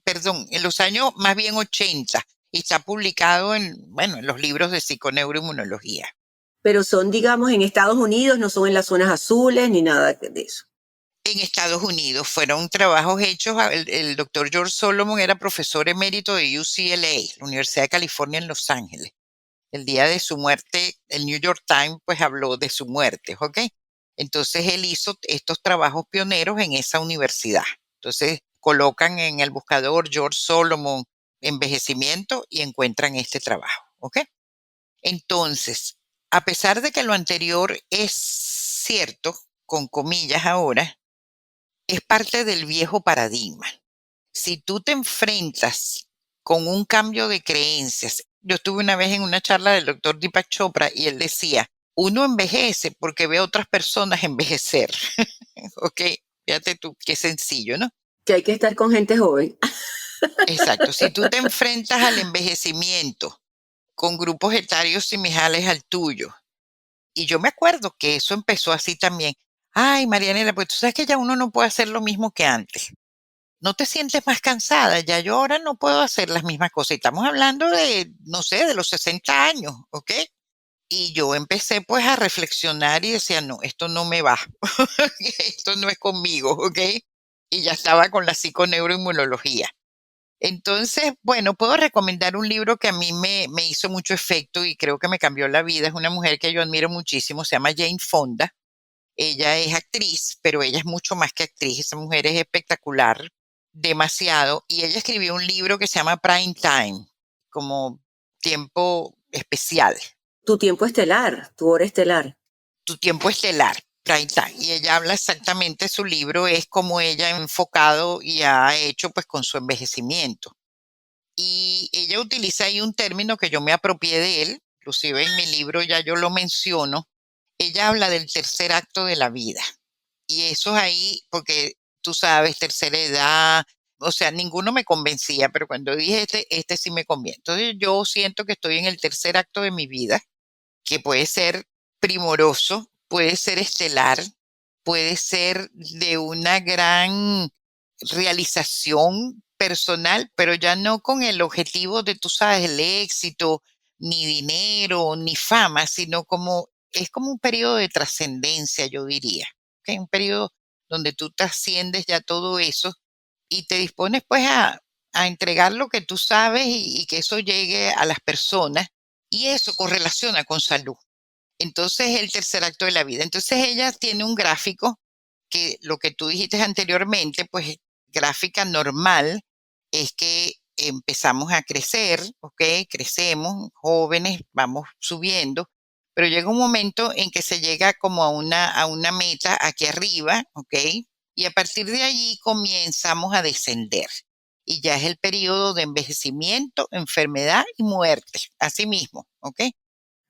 Speaker 2: perdón, en los años más bien 80, y está publicado en los libros de psiconeuroinmunología.
Speaker 1: Pero son, digamos, en Estados Unidos, no son en las zonas azules ni nada de eso.
Speaker 2: En Estados Unidos fueron trabajos hechos, el doctor George Solomon era profesor emérito de UCLA, la Universidad de California en Los Ángeles. El día de su muerte, el New York Times pues habló de su muerte, ¿ok? Entonces él hizo estos trabajos pioneros en esa universidad. Entonces colocan en el buscador George Solomon envejecimiento y encuentran este trabajo, ¿ok? Entonces, a pesar de que lo anterior es cierto, con comillas ahora, es parte del viejo paradigma. Si tú te enfrentas con un cambio de creencias, yo estuve una vez en una charla del doctor Deepak Chopra y él decía, uno envejece porque ve a otras personas envejecer. Ok, fíjate tú, qué sencillo, ¿no?
Speaker 1: Que hay que estar con gente joven.
Speaker 2: Exacto, si tú te enfrentas al envejecimiento con grupos etarios similares al tuyo, y yo me acuerdo que eso empezó así también. Ay, Marianela, pues tú sabes que ya uno no puede hacer lo mismo que antes. No te sientes más cansada, ya yo ahora no puedo hacer las mismas cosas. Y estamos hablando de, no sé, de los 60 años, ¿ok? Y yo empecé pues a reflexionar y decía, no, esto no me va, esto no es conmigo, ¿ok? Y ya estaba con la psiconeuroinmunología. Entonces, bueno, puedo recomendar un libro que a mí me hizo mucho efecto y creo que me cambió la vida. Es una mujer que yo admiro muchísimo, se llama Jane Fonda. Ella es actriz, pero ella es mucho más que actriz. Esa mujer es espectacular, demasiado. Y ella escribió un libro que se llama Prime Time, como tiempo especial,
Speaker 1: Tu tiempo estelar, tu hora estelar.
Speaker 2: tu tiempo estelar, Prime Time. Y ella habla exactamente, su libro es como ella ha enfocado y ha hecho pues con su envejecimiento. Y ella utiliza ahí un término que yo me apropié de él, inclusive en mi libro ya yo lo menciono. Ella habla del tercer acto de la vida. Y eso es ahí, porque tú sabes, tercera edad, o sea, ninguno me convencía, pero cuando dije este sí me conviene. Entonces yo siento que estoy en el tercer acto de mi vida, que puede ser primoroso, puede ser estelar, puede ser de una gran realización personal, pero ya no con el objetivo de, tú sabes, el éxito, ni dinero, ni fama, sino como, es como un periodo de trascendencia, yo diría. ¿Ok? Un periodo donde tú trasciendes ya todo eso y te dispones pues a entregar lo que tú sabes y que eso llegue a las personas y eso correlaciona con salud. Entonces, el tercer acto de la vida. Entonces, ella tiene un gráfico que lo que tú dijiste anteriormente, pues gráfica normal es que empezamos a crecer, ¿ok? Crecemos, jóvenes, vamos subiendo, pero llega un momento en que se llega como a una meta aquí arriba, ¿ok? Y a partir de allí comenzamos a descender. Y ya es el periodo de envejecimiento, enfermedad y muerte, así mismo, ¿ok?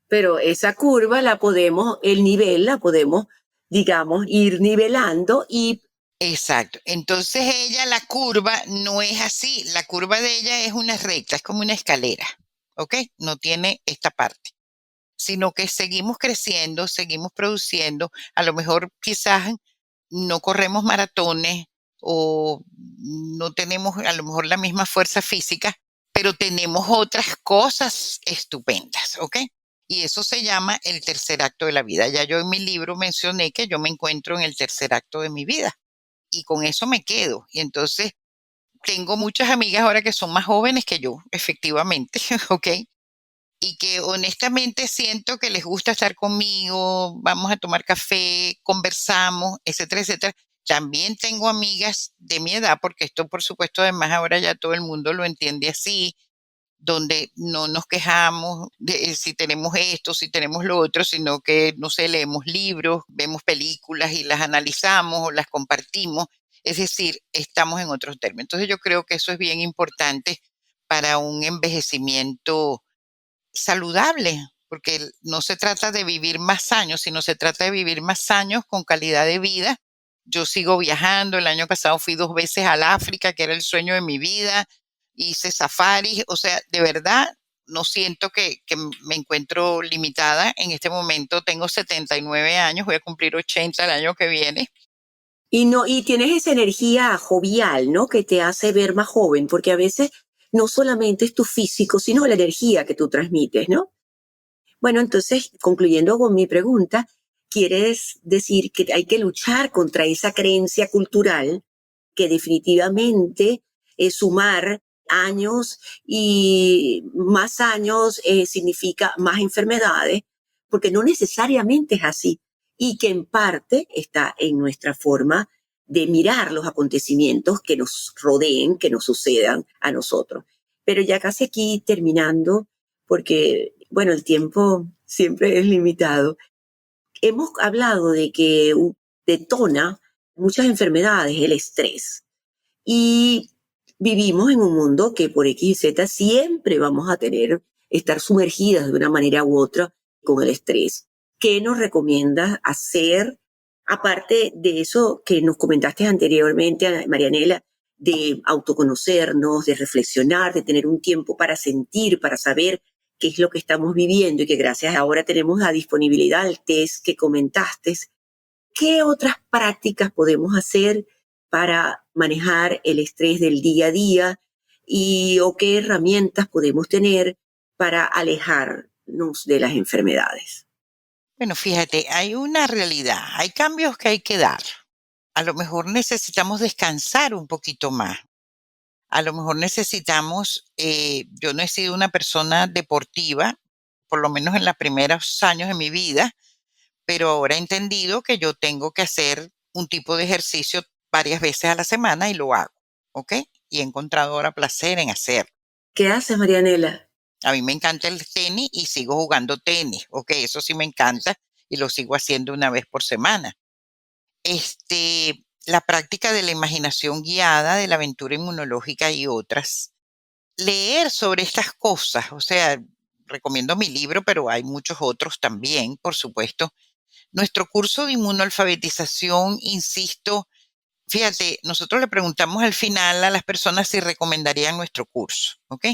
Speaker 1: Pero esa curva la podemos, el nivel la podemos, digamos, ir nivelando y
Speaker 2: Exacto. Entonces ella, la curva no es así. La curva de ella es una recta, es como una escalera. ¿Ok? No tiene esta parte, sino que seguimos creciendo, seguimos produciendo. A lo mejor quizás no corremos maratones o no tenemos a lo mejor la misma fuerza física, pero tenemos otras cosas estupendas. ¿Ok? Y eso se llama el tercer acto de la vida. Ya yo en mi libro mencioné que yo me encuentro en el tercer acto de mi vida y con eso me quedo. Y entonces tengo muchas amigas ahora que son más jóvenes que yo, efectivamente, ¿ok? Y que honestamente siento que les gusta estar conmigo, vamos a tomar café, conversamos, etcétera, etcétera. También tengo amigas de mi edad, porque esto por supuesto además ahora ya todo el mundo lo entiende así, donde no nos quejamos de si tenemos esto, si tenemos lo otro, sino que, no sé, leemos libros, vemos películas y las analizamos o las compartimos. Es decir, estamos en otros términos. Entonces yo creo que eso es bien importante para un envejecimiento saludable, porque no se trata de vivir más años, sino se trata de vivir más años con calidad de vida. Yo sigo viajando, el año pasado fui 2 veces al África, que era el sueño de mi vida, hice safaris, o sea, de verdad no siento que me encuentro limitada en este momento. Tengo 79 años, voy a cumplir 80 el año que viene.
Speaker 1: Y no, y tienes esa energía jovial, ¿no? Que te hace ver más joven, porque a veces no solamente es tu físico, sino la energía que tú transmites, ¿no? Bueno, entonces, concluyendo con mi pregunta, ¿quieres decir que hay que luchar contra esa creencia cultural que definitivamente sumar años y más años significa más enfermedades? Porque no necesariamente es así y que en parte está en nuestra forma de mirar los acontecimientos que nos rodeen, que nos sucedan a nosotros. Pero ya casi aquí terminando, porque, bueno, el tiempo siempre es limitado. Hemos hablado de que detona muchas enfermedades el estrés y vivimos en un mundo que por X y Z siempre vamos a estar sumergidas de una manera u otra con el estrés. ¿Qué nos recomiendas hacer, aparte de eso que nos comentaste anteriormente, Marianela, de autoconocernos, de reflexionar, de tener un tiempo para sentir, para saber qué es lo que estamos viviendo y que gracias a ahora tenemos la disponibilidad al test que comentaste? ¿Qué otras prácticas podemos hacer para manejar el estrés del día a día y o qué herramientas podemos tener para alejarnos de las enfermedades?
Speaker 2: Bueno, fíjate, hay una realidad, hay cambios que hay que dar. A lo mejor necesitamos descansar un poquito más. A lo mejor necesitamos, yo no he sido una persona deportiva, por lo menos en los primeros años de mi vida, pero ahora he entendido que yo tengo que hacer un tipo de ejercicio varias veces a la semana y lo hago, ¿ok? Y he encontrado ahora placer en hacerlo.
Speaker 1: ¿Qué haces, Marianela?
Speaker 2: A mí me encanta el tenis y sigo jugando tenis, ¿ok? Eso sí me encanta y lo sigo haciendo una vez por semana. La práctica de la imaginación guiada, de la aventura inmunológica y otras. Leer sobre estas cosas, o sea, recomiendo mi libro, pero hay muchos otros también, por supuesto. Nuestro curso de inmunoalfabetización, insisto, fíjate, nosotros le preguntamos al final a las personas si recomendarían nuestro curso, ¿ok?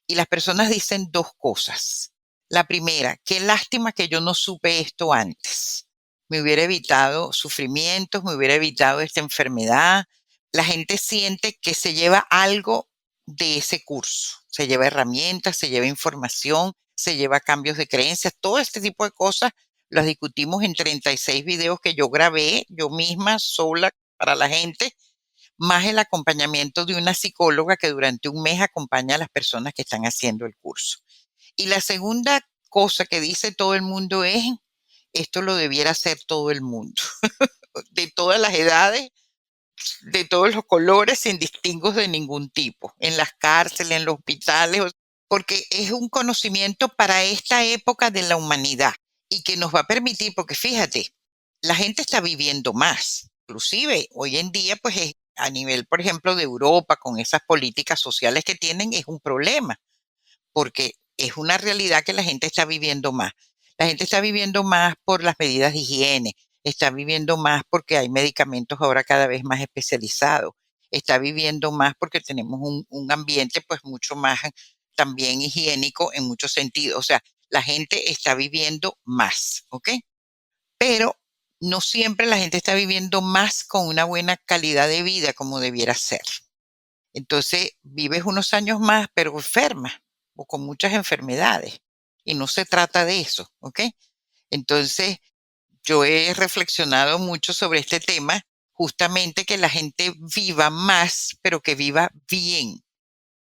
Speaker 2: Y las personas dicen 2 cosas. La primera, qué lástima que yo no supe esto antes. Me hubiera evitado sufrimientos, me hubiera evitado esta enfermedad. La gente siente que se lleva algo de ese curso. Se lleva herramientas, se lleva información, se lleva cambios de creencias, todo este tipo de cosas las discutimos en 36 videos que yo grabé yo misma, sola, para la gente, más el acompañamiento de una psicóloga que durante un mes acompaña a las personas que están haciendo el curso. Y la segunda cosa que dice todo el mundo es, esto lo debiera hacer todo el mundo, de todas las edades, de todos los colores, sin distingos de ningún tipo, en las cárceles, en los hospitales, porque es un conocimiento para esta época de la humanidad y que nos va a permitir, porque fíjate, la gente está viviendo más, inclusive hoy en día, pues a nivel, por ejemplo, de Europa, con esas políticas sociales que tienen, es un problema porque es una realidad que la gente está viviendo más. La gente está viviendo más por las medidas de higiene, está viviendo más porque hay medicamentos ahora cada vez más especializados, está viviendo más porque tenemos un ambiente pues mucho más también higiénico en muchos sentidos. O sea, la gente está viviendo más, ¿ok? Pero no siempre la gente está viviendo más con una buena calidad de vida como debiera ser. Entonces, vives unos años más, pero enferma o con muchas enfermedades. y no se trata de eso, ¿ok? Entonces, yo he reflexionado mucho sobre este tema, justamente que la gente viva más, pero que viva bien.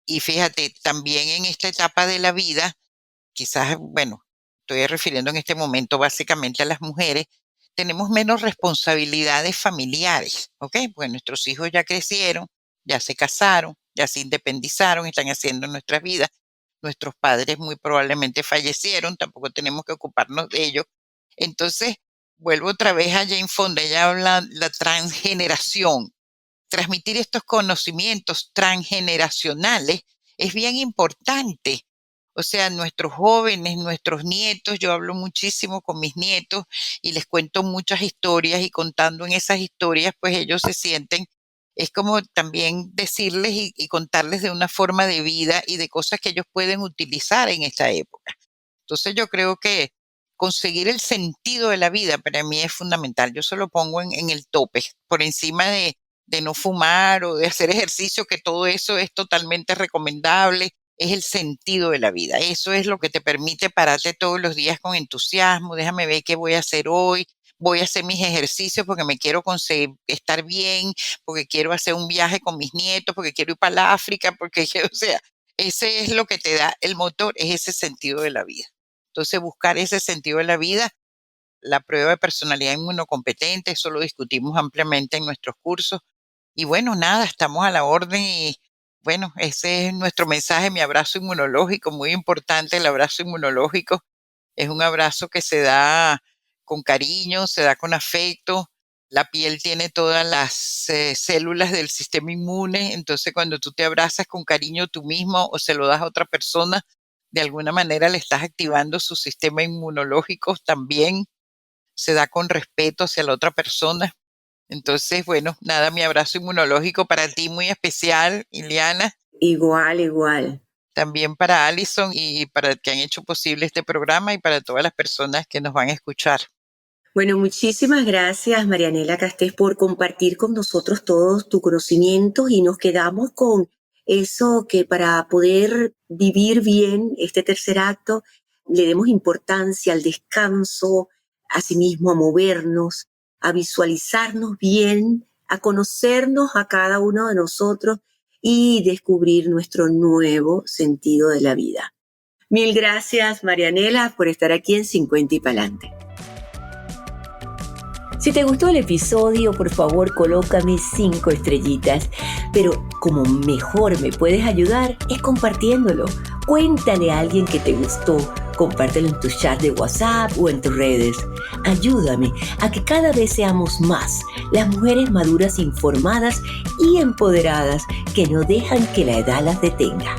Speaker 2: Y fíjate, también en esta etapa de la vida, quizás, bueno, estoy refiriendo en este momento básicamente a las mujeres, tenemos menos responsabilidades familiares, ¿ok? Porque nuestros hijos ya crecieron, ya se casaron, ya se independizaron, están haciendo nuestras vidas. Nuestros padres muy probablemente fallecieron, tampoco tenemos que ocuparnos de ellos. Entonces, vuelvo otra vez a Jane Fonda, ella habla de la transgeneración. Transmitir estos conocimientos transgeneracionales es bien importante. O sea, nuestros jóvenes, nuestros nietos, yo hablo muchísimo con mis nietos y les cuento muchas historias y contando en esas historias, pues ellos se sienten, es como también decirles y contarles de una forma de vida y de cosas que ellos pueden utilizar en esta época. Entonces yo creo que conseguir el sentido de la vida para mí es fundamental. Yo se lo pongo en el tope, por encima de no fumar o de hacer ejercicio, que todo eso es totalmente recomendable. Es el sentido de la vida. Eso es lo que te permite pararte todos los días con entusiasmo. Déjame ver qué voy a hacer hoy. Voy a hacer mis ejercicios porque me quiero conseguir estar bien, porque quiero hacer un viaje con mis nietos, porque quiero ir para la África, porque, o sea, ese es lo que te da el motor, es ese sentido de la vida. Entonces, buscar ese sentido de la vida, la prueba de personalidad inmunocompetente, eso lo discutimos ampliamente en nuestros cursos. Y bueno, nada, estamos a la orden y bueno, ese es nuestro mensaje, mi abrazo inmunológico, muy importante el abrazo inmunológico. Es un abrazo que se da con cariño, se da con afecto. La piel tiene todas las células del sistema inmune, entonces cuando tú te abrazas con cariño tú mismo o se lo das a otra persona, de alguna manera le estás activando su sistema inmunológico también, se da con respeto hacia la otra persona. Entonces, bueno, nada, mi abrazo inmunológico para ti muy especial, Ileana,
Speaker 1: Igual, igual.
Speaker 2: también para Alison y para que han hecho posible este programa y para todas las personas que nos van a escuchar.
Speaker 1: Bueno, muchísimas gracias, Marianela Castés, por compartir con nosotros todos tu conocimiento y nos quedamos con eso que para poder vivir bien este tercer acto le demos importancia al descanso, asimismo a movernos, a visualizarnos bien, a conocernos a cada uno de nosotros y descubrir nuestro nuevo sentido de la vida. Mil gracias, Marianela, por estar aquí en 50 y Palante. Si te gustó el episodio, por favor, colócame 5 estrellitas. Pero como mejor me puedes ayudar es compartiéndolo. Cuéntale a alguien que te gustó. Compártelo en tu chat de WhatsApp o en tus redes. Ayúdame a que cada vez seamos más las mujeres maduras, informadas y empoderadas que no dejan que la edad las detenga.